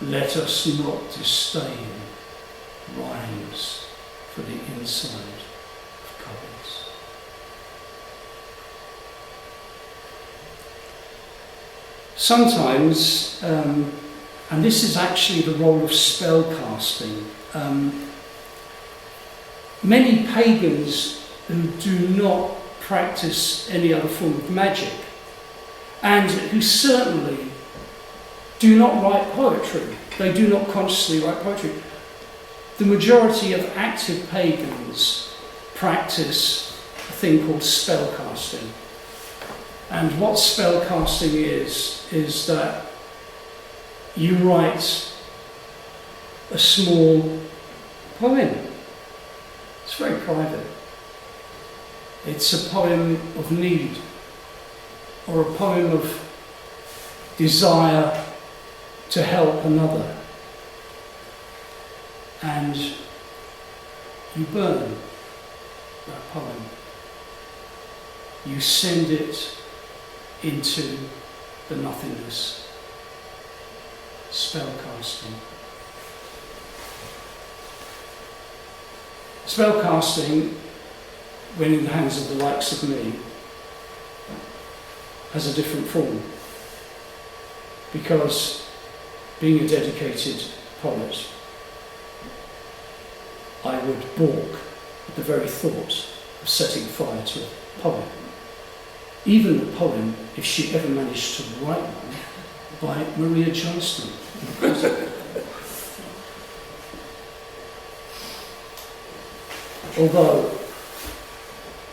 Let us not disdain rhymes for the inside of cupboards. Sometimes, and this is actually the role of spell casting, many pagans who do not practice any other form of magic, and who certainly do not write poetry, they do not consciously write poetry. The majority of active pagans practice a thing called spell casting. And what spell casting is that you write a small poem. It's very private. It's a poem of need, or a poem of desire to help another. And you burn that poem. You send it into the nothingness. Spellcasting. Spellcasting, when in the hands of the likes of me, has a different form. Because being a dedicated poet, I would balk at the very thought of setting fire to a poem. Even the poem, if she ever managed to write one, by Maria Johnston. Although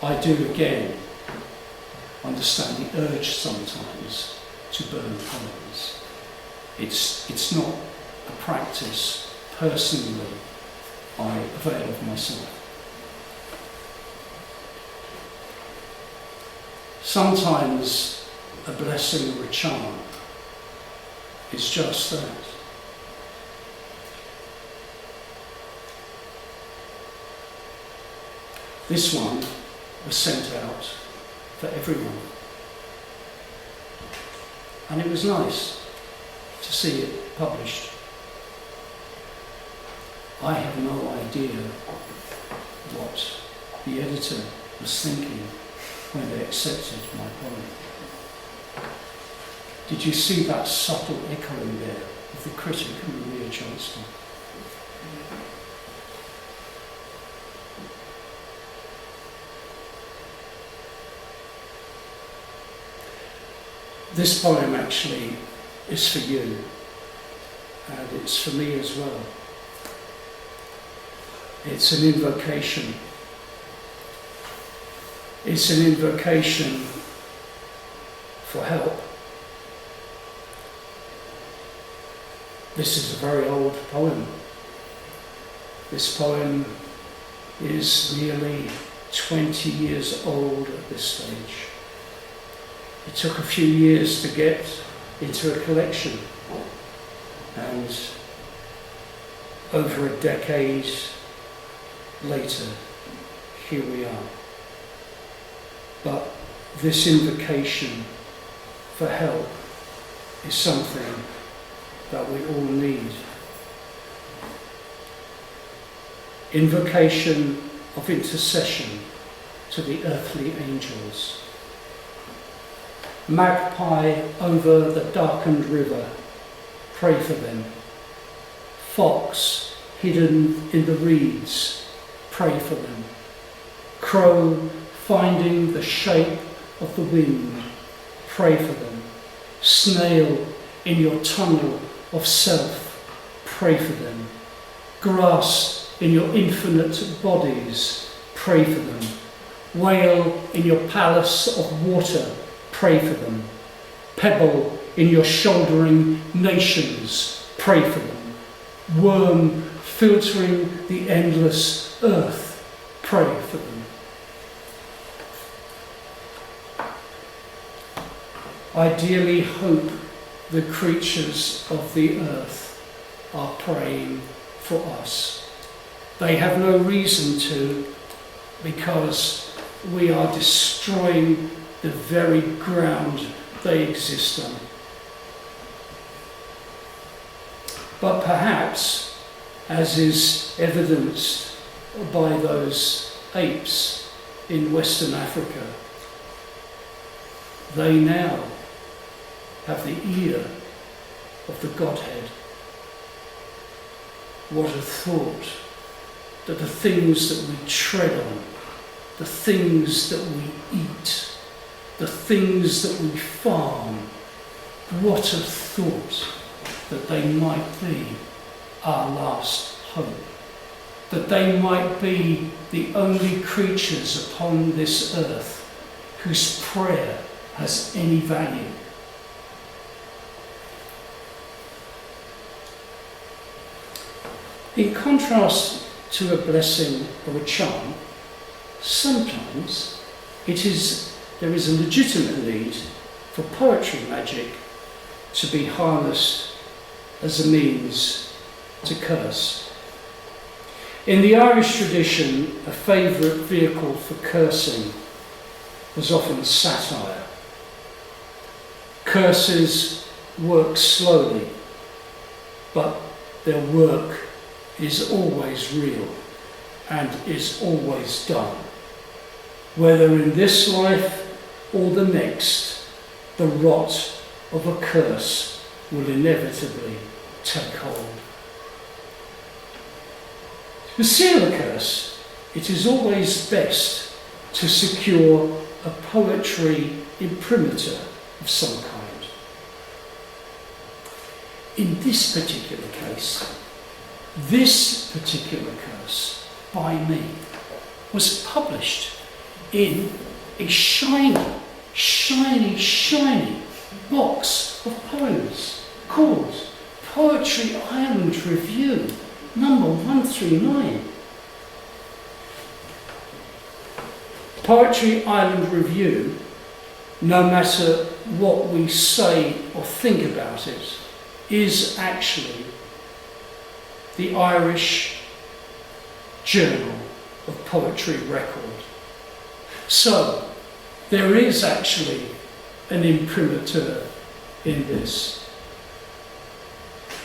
I do again understand the urge sometimes to burn poems. It's not a practice personally I avail of myself. Sometimes a blessing or a charm is just that. This one was sent out for everyone. And it was nice to see it published. I have no idea what the editor was thinking when they accepted my poem. Did you see that subtle echoing there of the critic Maria Johnston? This poem actually is for you, and it's for me as well. It's an invocation. It's an invocation for help. This is a very old poem. This poem is nearly 20 years old at this stage. It took a few years to get into a collection, and over a decade later, here we are. But this invocation for help is something that we all need. Invocation of intercession to the earthly angels. Magpie over the darkened river, pray for them. Fox hidden in the reeds, pray for them. Crow finding the shape of the wind, pray for them. Snail in your tunnel of self, pray for them. Grass in your infinite bodies, pray for them. Whale in your palace of water, pray for them. Pebble in your shouldering nations, pray for them. Worm filtering the endless earth, pray for them. I dearly hope the creatures of the earth are praying for us. They have no reason to, because we are destroying the very ground they exist on. But perhaps, as is evidenced by those apes in Western Africa, they now have the ear of the Godhead. What a thought that the things that we tread on, the things that we eat, the things that we farm, what a thought that they might be our last hope, that they might be the only creatures upon this earth whose prayer has any value. In contrast to a blessing or a charm, sometimes there is a legitimate need for poetry magic to be harnessed as a means to curse. In the Irish tradition, a favourite vehicle for cursing was often satire. Curses work slowly, but their work is always real and is always done. Whether in this life or the next, the rot of a curse will inevitably take hold. To seal a curse, it is always best to secure a poetry imprimatur of some kind. In this particular case, this particular curse by me was published in a shiny, shiny, shiny box of poems called Poetry Island Review, number 139. Poetry Island Review, no matter what we say or think about it, is actually the Irish Journal of Poetry record. So, there is actually an imprimatur in this.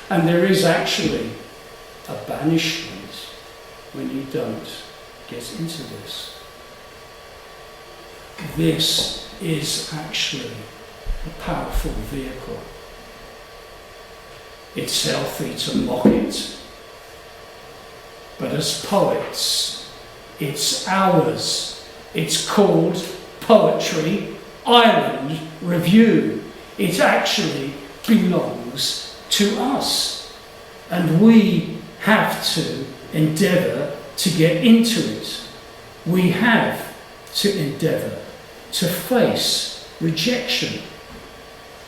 And there is actually a banishment when you don't get into this. This is actually a powerful vehicle. It's healthy to mock it, but as poets, it's ours. It's called Poetry Island Review. It actually belongs to us, and we have to endeavour to get into it. We have to endeavour to face rejection.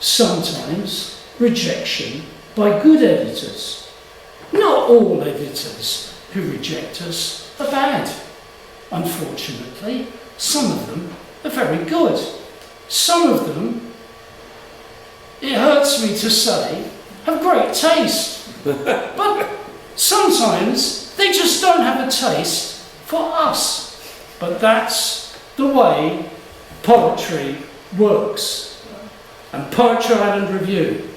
Sometimes rejection by good editors. Not all editors who reject us are bad. Unfortunately, some of them are very good. Some of them, it hurts me to say, have great taste. But sometimes they just don't have a taste for us. But that's the way poetry works. And Poetry Island Review,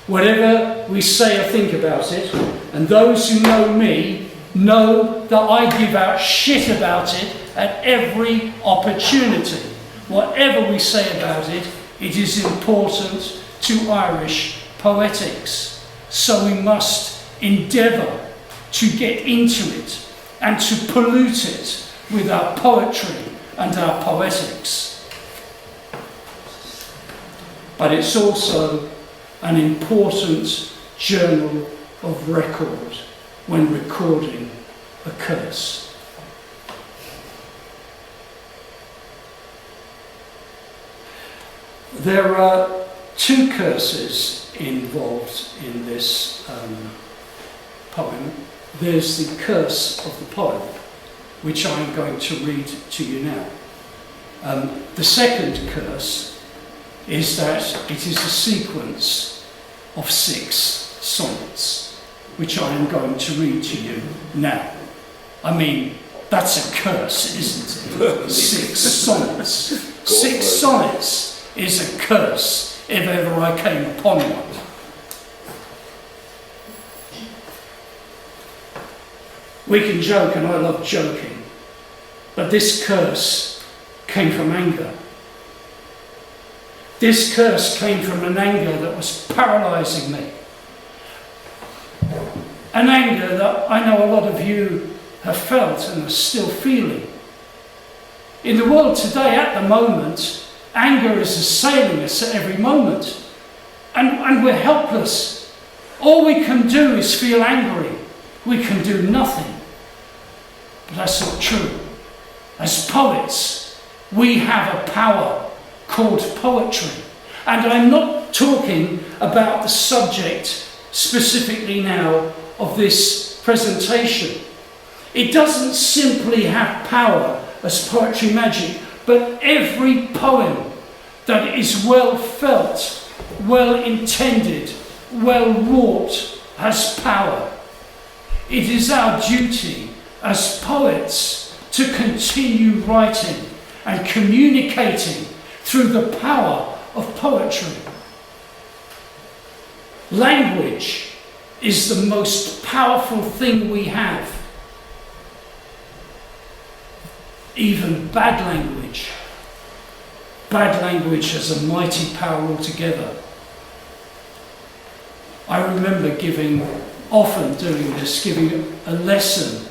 whatever we say or think about it, and those who know me know that I give out shit about it at every opportunity. Whatever we say about it, it is important to Irish poetics. So we must endeavour to get into it and to pollute it with our poetry and our poetics. But it's also an important journal of record when recording a curse. There are two curses involved in this poem. There's the curse of the poem, which I'm going to read to you now. The second curse is that it is a sequence of 6 sonnets, which I am going to read to you now. I mean, that's a curse, isn't it? 6 sonnets. 6 sonnets is a curse, if ever I came upon one. We can joke, and I love joking, but this curse came from anger. This curse came from an anger that was paralysing me. An anger that I know a lot of you have felt and are still feeling. In the world today, at the moment, anger is assailing us at every moment. And we're helpless. All we can do is feel angry. We can do nothing. But that's not true. As poets, we have a power called poetry. And I'm not talking about the subject specifically now of this presentation. It doesn't simply have power as poetry magic, but every poem that is well felt, well intended, well wrought has power. It is our duty as poets to continue writing and communicating through the power of poetry. Language is the most powerful thing we have. Even bad language. Bad language has a mighty power altogether. I remember giving often doing this, giving a lesson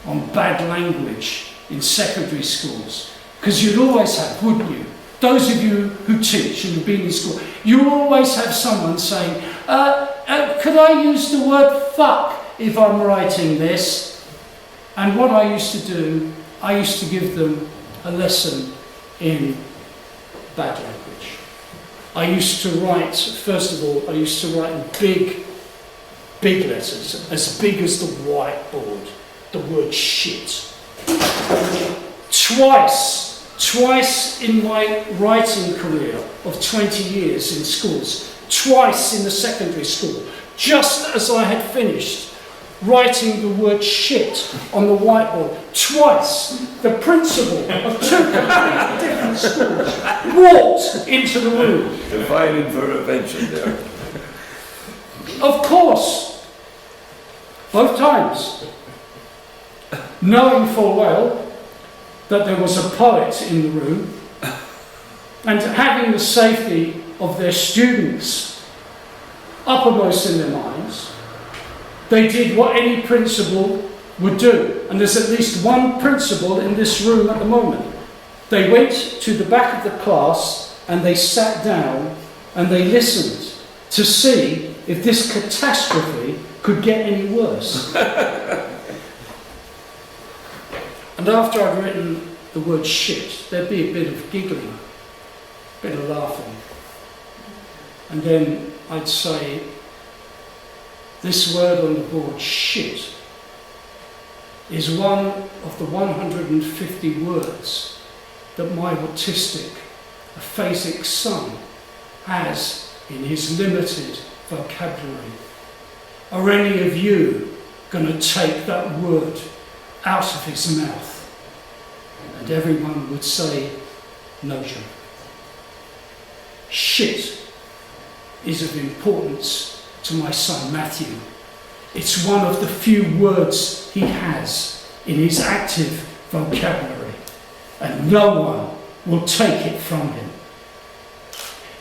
on bad language in secondary schools. Because you'd always have, wouldn't you? Those of you who teach and have been in school, you always have someone saying, could I use the word fuck if I'm writing this? And what I used to do, I used to give them a lesson in bad language. I used to write, first of all, I used to write in big letters, as big as the whiteboard, the word shit. Twice in my writing career of 20 years in schools, twice in the secondary school, just as I had finished writing the word shit on the whiteboard, twice the principal of two completely different schools walked into the room. Divine intervention there. Of course, both times, knowing full well that there was a poet in the room, and having the safety of their students uppermost in their minds, they did what any principal would do. And there's at least one principal in this room at the moment. They went to the back of the class and they sat down and they listened to see if this catastrophe could get any worse. And after I'd written the word shit, there'd be a bit of giggling, a bit of laughing. And then I'd say, this word on the board, shit, is one of the 150 words that my autistic, aphasic son has in his limited vocabulary. Are any of you going to take that word out of his mouth? And everyone would say, no, John. Shit is of importance to my son Matthew. It's one of the few words he has in his active vocabulary, and no one will take it from him.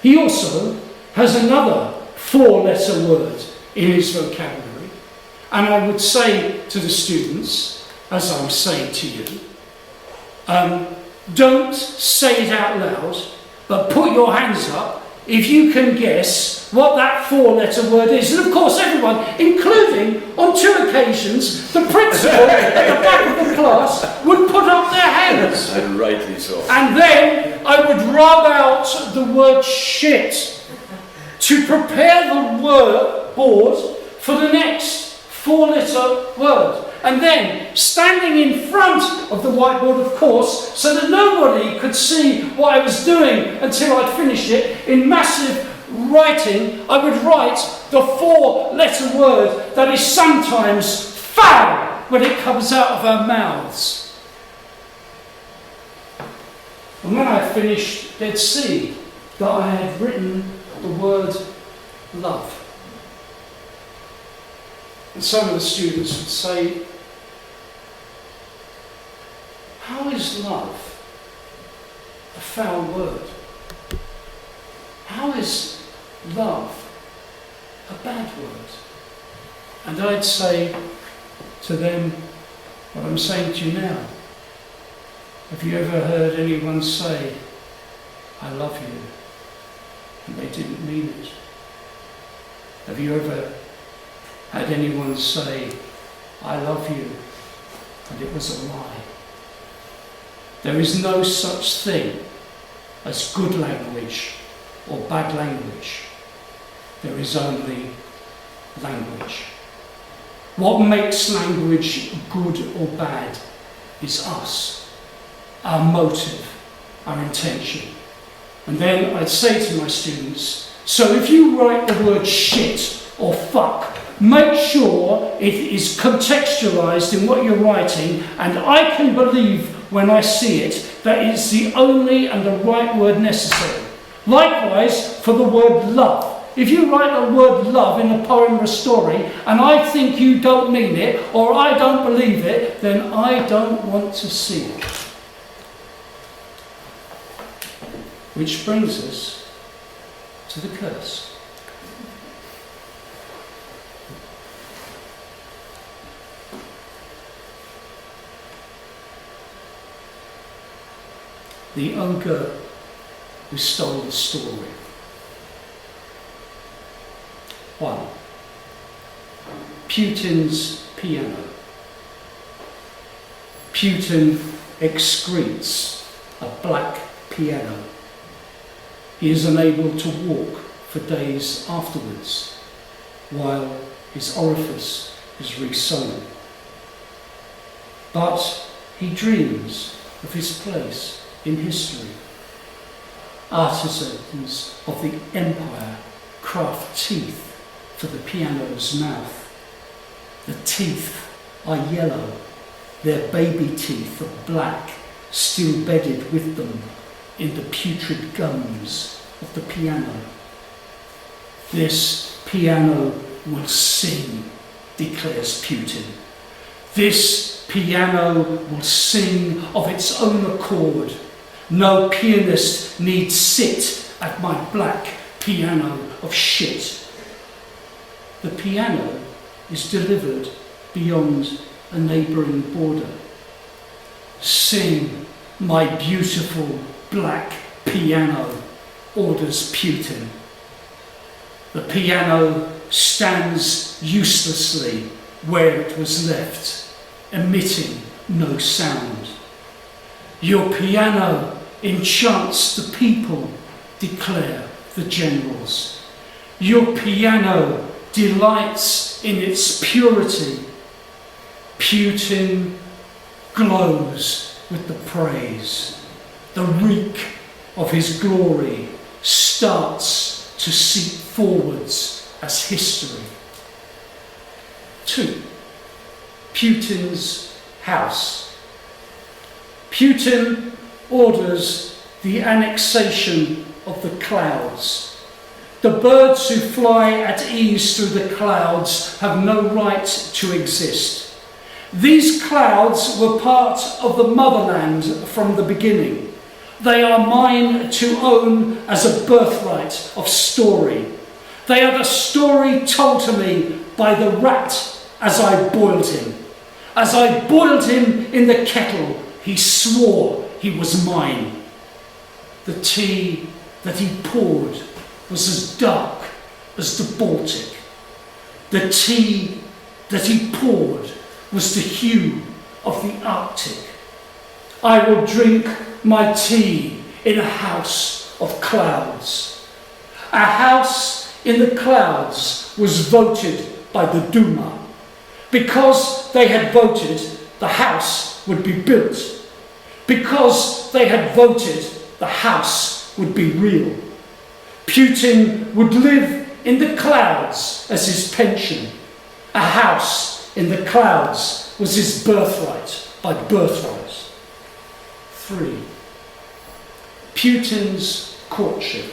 He also has another 4-letter word in his vocabulary, and I would say to the students, as I'm saying to you, don't say it out loud, but put your hands up if you can guess what that 4-letter word is. And of course everyone, including on 2 occasions, the principal at the back of the class would put up their hands. And rightly so. And then I would rub out the word shit to prepare the word board for the next 4-letter word. And then, standing in front of the whiteboard, of course, so that nobody could see what I was doing until I'd finished it, in massive writing, I would write the 4-letter word that is sometimes foul when it comes out of our mouths. And when I finished, they'd see that I had written the word love. And some of the students would say, how is love a foul word? How is love a bad word? And I'd say to them what I'm saying to you now. Have you ever heard anyone say, I love you, and they didn't mean it? Have you ever had anyone say, I love you, and it was a lie? There is no such thing as good language or bad language. There is only language. What makes language good or bad is us, our motive, our intention. And then I'd say to my students, so if you write the word shit or fuck, make sure it is contextualised in what you're writing, and I can believe when I see it that it's the only and the right word necessary. Likewise for the word love. If you write the word love in a poem or a story and I think you don't mean it or I don't believe it, then I don't want to see it. Which brings us to the curse. the ogre who stole the story. 1. Putin's piano. Putin excretes a black piano. He is unable to walk for days afterwards, while his orifice is resewn. But he dreams of his place in history. Artisans of the empire craft teeth for the piano's mouth. The teeth are yellow, their baby teeth are black, still bedded with them in the putrid gums of the piano. This piano will sing, declares Putin. This piano will sing of its own accord. No pianist need sit at my black piano of shit. The piano is delivered beyond a neighbouring border. Sing, my beautiful black piano, orders Putin. The piano stands uselessly where it was left, emitting no sound. Your piano enchants the people, declare the generals. Your piano delights in its purity. Putin glows with the praise. The reek of his glory starts to seep forwards as history. 2. Putin's house. Putin orders the annexation of the clouds. The birds who fly at ease through the clouds have no right to exist. These clouds were part of the motherland from the beginning. They are mine to own as a birthright of story. They are the story told to me by the rat as I boiled him. As I boiled him in the kettle, he swore he was mine. The tea that he poured was as dark as the Baltic. The tea that he poured was the hue of the Arctic. I will drink my tea in a house of clouds. A house in the clouds was voted by the Duma. Because they had voted, the house would be built. Because they had voted, the house would be real. Putin would live in the clouds as his pension. A house in the clouds was his birthright by birthright. 3. Putin's courtship.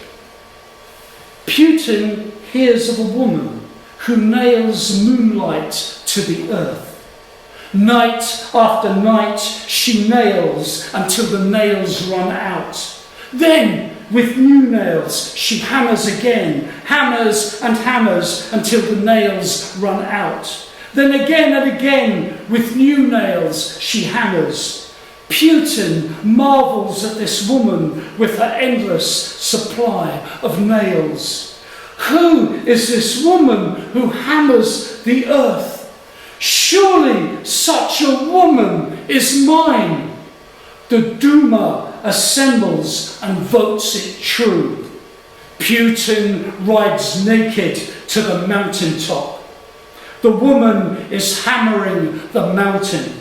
Putin hears of a woman who nails moonlight to the earth. Night after night she nails until the nails run out. Then, with new nails, she hammers again, hammers and hammers until the nails run out. Then again and again, with new nails, she hammers. Putin marvels at this woman with her endless supply of nails. Who is this woman who hammers the earth? Surely such a woman is mine. The Duma assembles and votes it true. Putin rides naked to the mountaintop. The woman is hammering the mountain.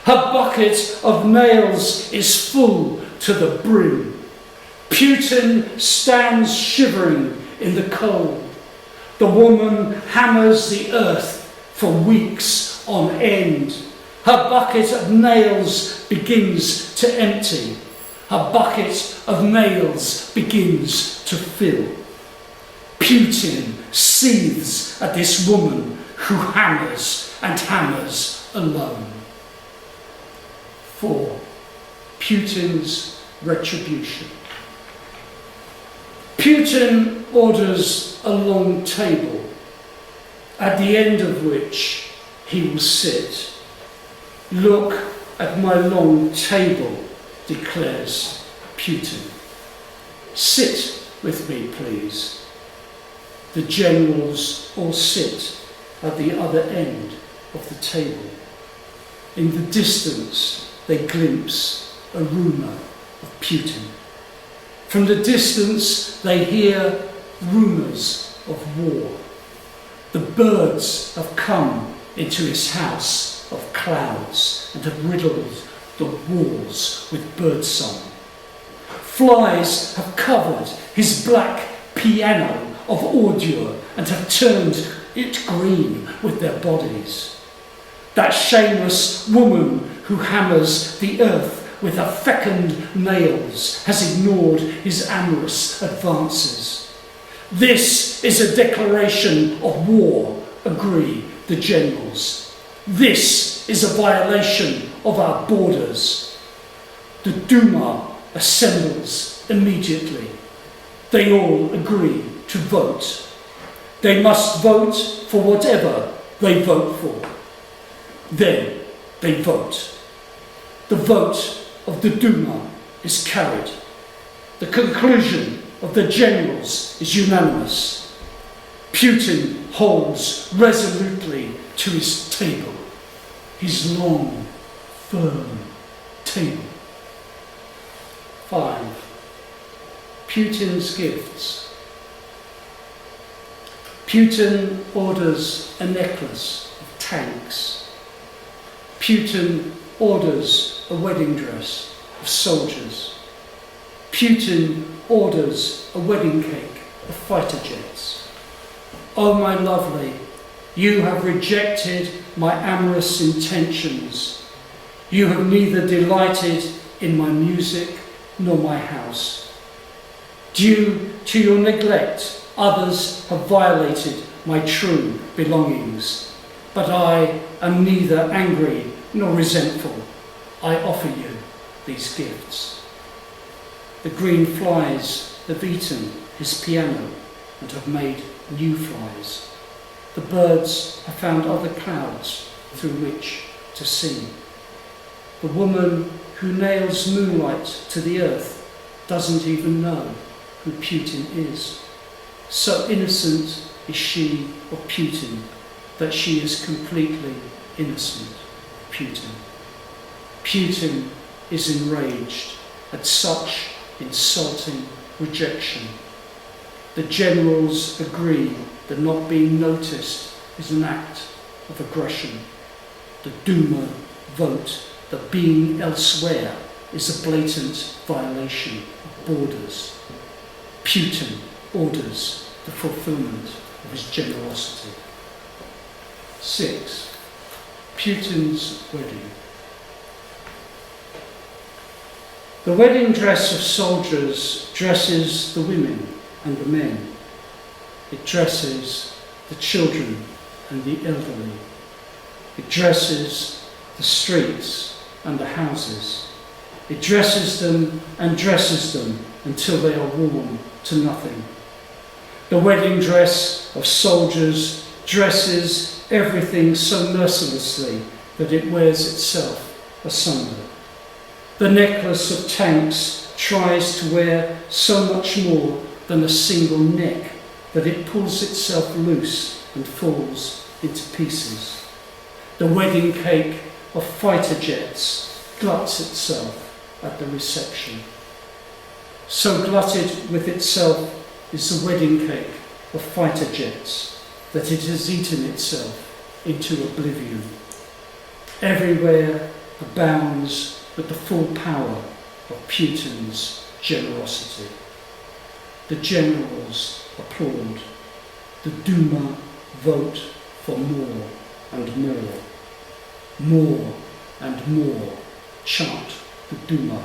Her bucket of nails is full to the brim. Putin stands shivering in the cold. The woman hammers the earth for weeks on end. Her bucket of nails begins to empty. Her bucket of nails begins to fill. Putin seethes at this woman who hammers and hammers alone. 4. Putin's retribution. Putin orders a long table, at the end of which he will sit. Look at my long table, declares Putin. Sit with me, please. The generals all sit at the other end of the table. In the distance, they glimpse a rumour of Putin. From the distance, they hear rumours of war. The birds have come into his house of clouds and have riddled the walls with birdsong. Flies have covered his black piano of ordure and have turned it green with their bodies. That shameless woman who hammers the earth with her fecund nails has ignored his amorous advances. This is a declaration of war, agree the generals. This is a violation of our borders. The Duma assembles immediately. They all agree to vote. They must vote for whatever they vote for. Then they vote. The vote of the Duma is carried. The conclusion of the generals is unanimous. Putin holds resolutely to his table, his long, firm table. 5. Putin's gifts. Putin orders a necklace of tanks. Putin orders a wedding dress of soldiers. Putin orders a wedding cake of fighter jets. Oh, my lovely, you have rejected my amorous intentions. You have neither delighted in my music nor my house. Due to your neglect, others have violated my true belongings. But I am neither angry nor resentful. I offer you these gifts. The green flies have eaten his piano and have made new flies. The birds have found other clouds through which to sing. The woman who nails moonlight to the earth doesn't even know who Putin is. So innocent is she of Putin that she is completely innocent of Putin. Putin is enraged at such insulting rejection. The generals agree that not being noticed is an act of aggression. The Duma vote that being elsewhere is a blatant violation of borders. Putin orders the fulfillment of his generosity. 6. Putin's wedding. The wedding dress of soldiers dresses the women and the men. It dresses the children and the elderly. It dresses the streets and the houses. It dresses them and dresses them until they are worn to nothing. The wedding dress of soldiers dresses everything so mercilessly that it wears itself asunder. The necklace of tanks tries to wear so much more than a single neck that it pulls itself loose and falls into pieces. The wedding cake of fighter jets gluts itself at the reception. So glutted with itself is the wedding cake of fighter jets that it has eaten itself into oblivion. Everywhere abounds with the full power of Putin's generosity. The generals applaud. The Duma vote for more and more. More and more chant the Duma.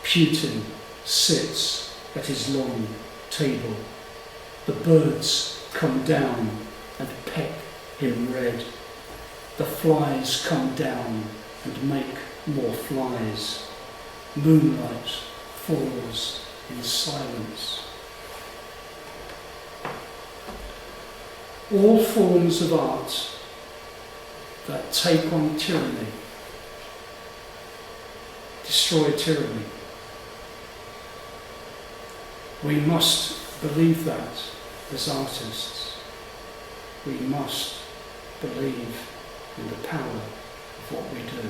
Putin sits at his long table. The birds come down and peck him red. The flies come down and make more flies. Moonlight falls in silence. All forms of art that take on tyranny destroy tyranny. We must believe that as artists. We must believe in the power of what we do.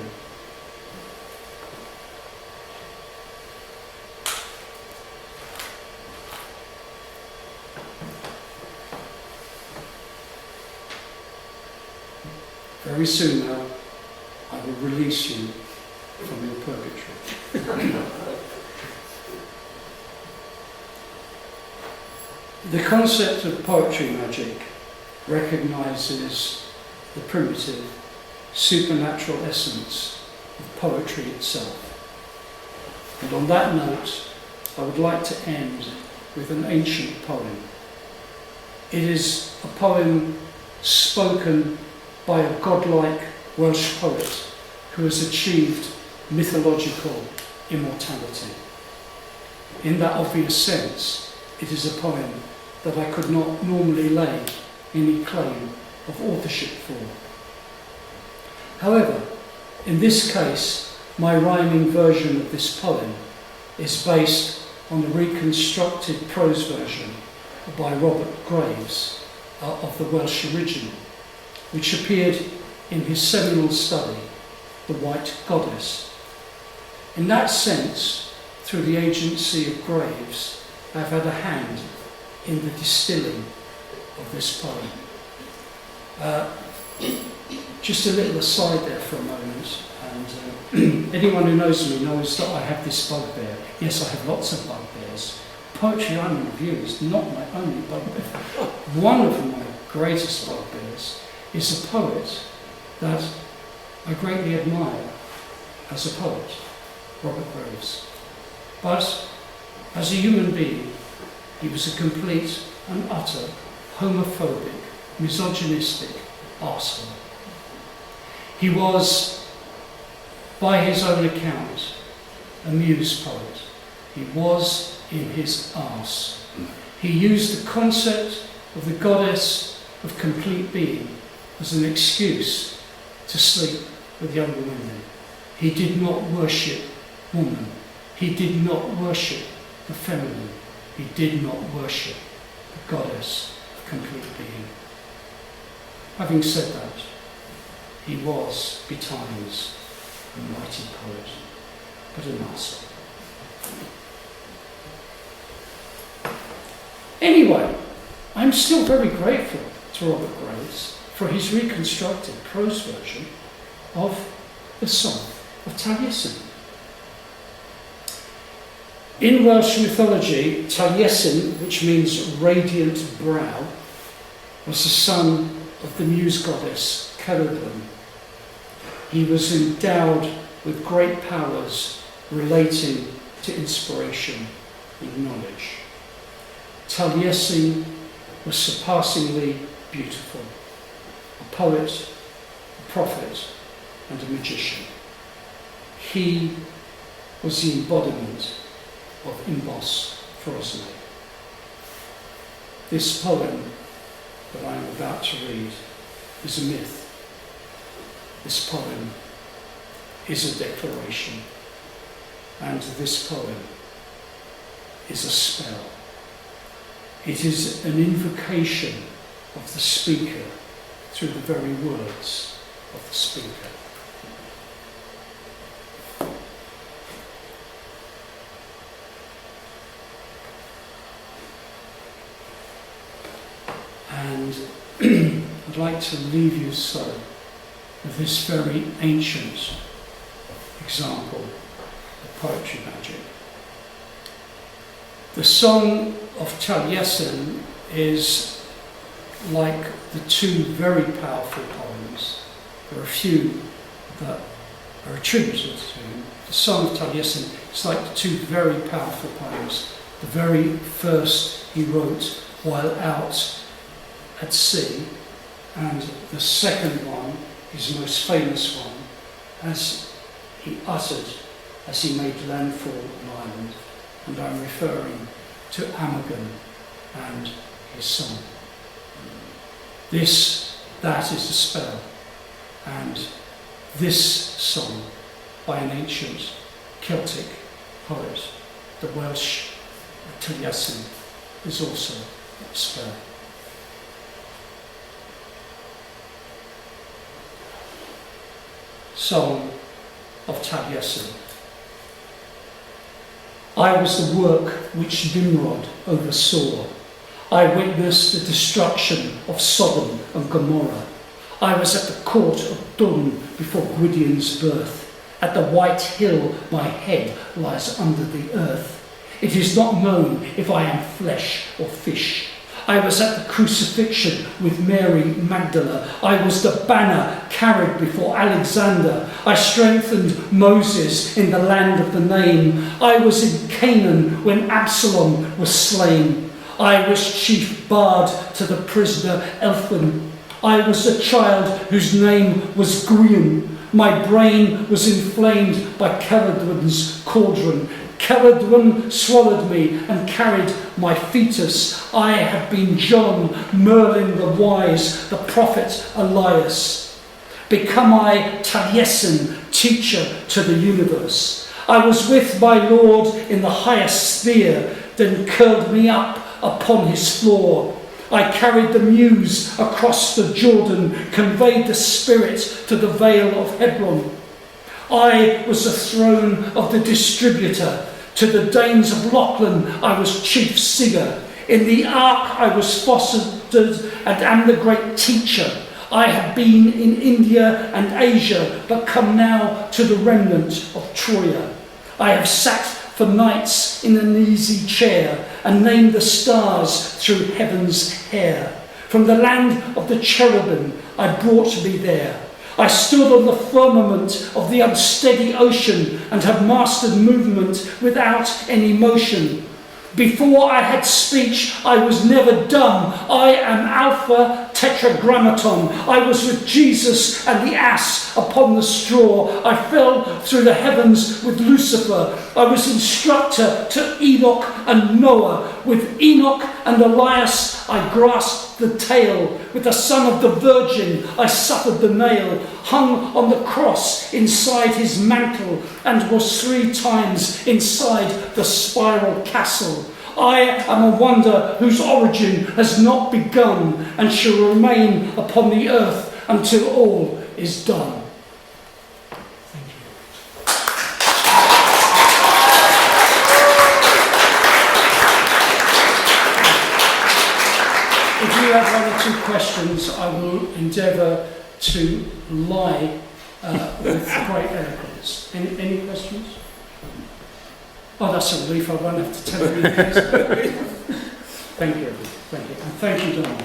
Very soon now, I will release you from your purgatory. The concept of poetry magic recognises the primitive, supernatural essence of poetry itself. And on that note, I would like to end with an ancient poem. It is a poem spoken by a godlike Welsh poet who has achieved mythological immortality. In that obvious sense, it is a poem that I could not normally lay any claim of authorship for. However, in this case, my rhyming version of this poem is based on a reconstructed prose version by Robert Graves of the Welsh original, which appeared in his seminal study, The White Goddess. In that sense, through the agency of Graves, I've had a hand in the distilling of this poem. Just a little aside there for a moment, and anyone who knows me knows that I have this bugbear. Yes, I have lots of bugbears. Poetry I'm in review is not my only bugbear. One of my greatest bugbears is a poet that I greatly admire as a poet, Robert Graves. But as a human being, he was a complete and utter homophobic, misogynistic arsehole. He was, by his own account, a muse poet. He was in his arse. He used the concept of the goddess of complete being as an excuse to sleep with younger women. He did not worship woman. He did not worship the feminine. He did not worship the goddess of complete being. Having said that, he was, betimes, a mighty poet, but an arsehole. Anyway, I'm still very grateful to Robert Graves for his reconstructed prose version of the Song of Taliesin. In Welsh mythology, Taliesin, which means radiant brow, was the son of the muse goddess Cerridwen. He was endowed with great powers relating to inspiration and knowledge. Taliesin was surpassingly beautiful, a poet, a prophet, and a magician. He was the embodiment of Imbos Frosne. This poem that I am about to read is a myth. This poem is a declaration, and this poem is a spell. It is an invocation of the speaker through the very words of the speaker. And I'd like to leave you so with this very ancient example of poetry magic. The Song of Taliesin is like the two very powerful poems. There are a few that are attributed to him. The Song of Taliesin is like the two very powerful poems. The very first he wrote while out at sea, and the second one, his most famous one, as he uttered as he made landfall on Ireland, and I'm referring to Amagon and his son. That is a spell, and this song by an ancient Celtic poet, the Welsh Taliesin is also a spell. Song of Taliesin. I was the work which Nimrod oversaw. I witnessed the destruction of Sodom and Gomorrah. I was at the court of Dun before Gwydian's birth. At the white hill my head lies under the earth. It is not known if I am flesh or fish. I was at the crucifixion with Mary Magdala. I was the banner carried before Alexander. I strengthened Moses in the land of the name. I was in Canaan when Absalom was slain. I was chief bard to the prisoner Elphan. I was a child whose name was Griam. My brain was inflamed by Caradhran's cauldron. Caradhran swallowed me and carried my fetus. I have been John, Merlin the wise, the prophet Elias. Become I Taliesin, teacher to the universe. I was with my Lord in the highest sphere, then curled me up upon his floor. I carried the muse across the Jordan, conveyed the spirit to the vale of Hebron. I was the throne of the distributor. To the Danes of Lachlan I was chief singer. In the ark I was fostered and am the great teacher. I have been in India and Asia, but come now to the remnant of Troia. I have sat for nights in an easy chair and named the stars through heaven's hair. From the land of the cherubim I brought me there. I stood on the firmament of the unsteady ocean and have mastered movement without any motion. Before I had speech, I was never dumb. I am Alpha Tetragrammaton. I was with Jesus and the ass upon the straw. I fell through the heavens with Lucifer. I was instructor to Enoch and Noah. With Enoch and Elias I grasped the tail. With the son of the virgin I suffered the nail. Hung on the cross inside his mantle and was 3 times inside the spiral castle. I am a wonder whose origin has not begun and shall remain upon the earth until all is done. Thank you. If you have 1 or 2 questions, I will endeavour to lie with great eloquence. Any questions? Oh, that's a relief. I won't have to tell you anything. Thank you. Thank you. And thank you, Donald.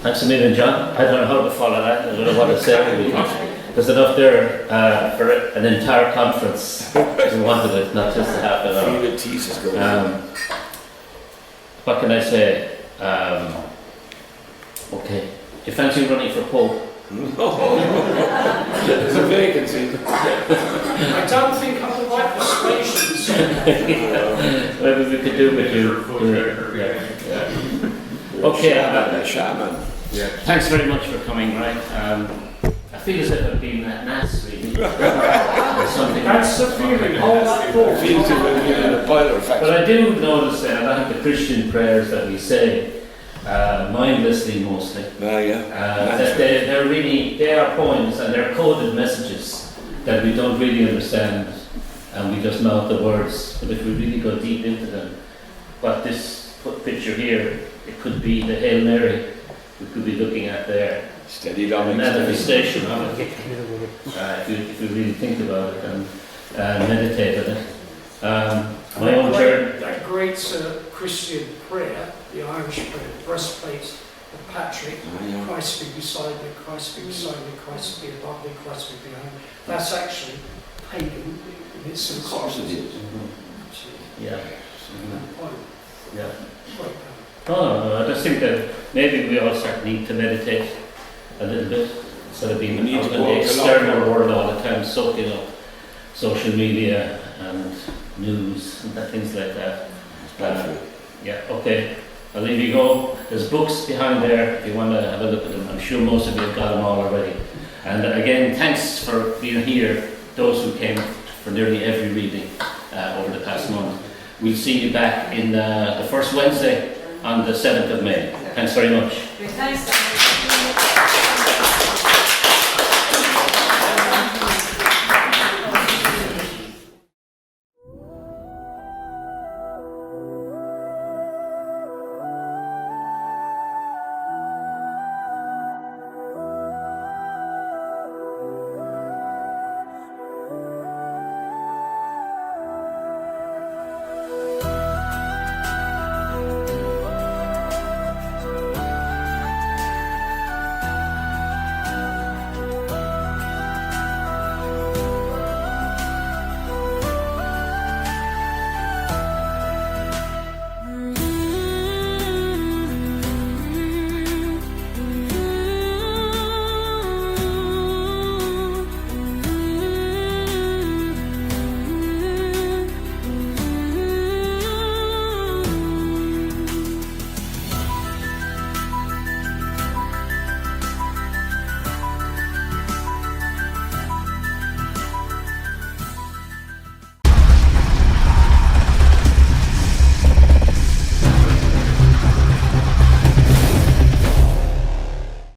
Thanks a million, John. I don't know how to follow that. I don't know what to say. There's enough there for an entire conference. We wanted it, not just a half an hour. What can I say? Okay. Do you fancy running for Pope? There's a vacancy. I don't think I'm the right persuasion. Whatever we could do with you. Yeah. Okay. Shaman. Yeah. Thanks very much for coming, right? I feel as if I've been at Mass, really. That's the feeling. Hold that thought. Feels as if we're in a boiler factory. But I do notice that I think the Christian prayers that we say, mindlessly mostly, that they are poems and they're coded messages that we don't really understand, and we just mouth the words. But if we really go deep into them, what this picture here, it could be the Hail Mary we could be looking at there. Steady The loving. manifestation of it, if you really think about it and meditate on it. My own church. That great Christian prayer, the Irish prayer, breastplate of Patrick, Christ be beside me, Christ be beside me, Christ be above me, Christ be behind me. That's actually pagan in its Of course it is. Yeah. Yeah. Quite Oh, I just think that maybe we also need to meditate a little bit instead of being out in the external world all the time, soaking up social media and news and things like that. Yeah, okay. I'll leave you go. There's books behind there if you want to have a look at them. I'm sure most of you have got them all already. And again, thanks for being here, those who came for nearly every reading over the past month. We'll see you back in the first Wednesday on the 7th of May. Thanks very much. Thanks.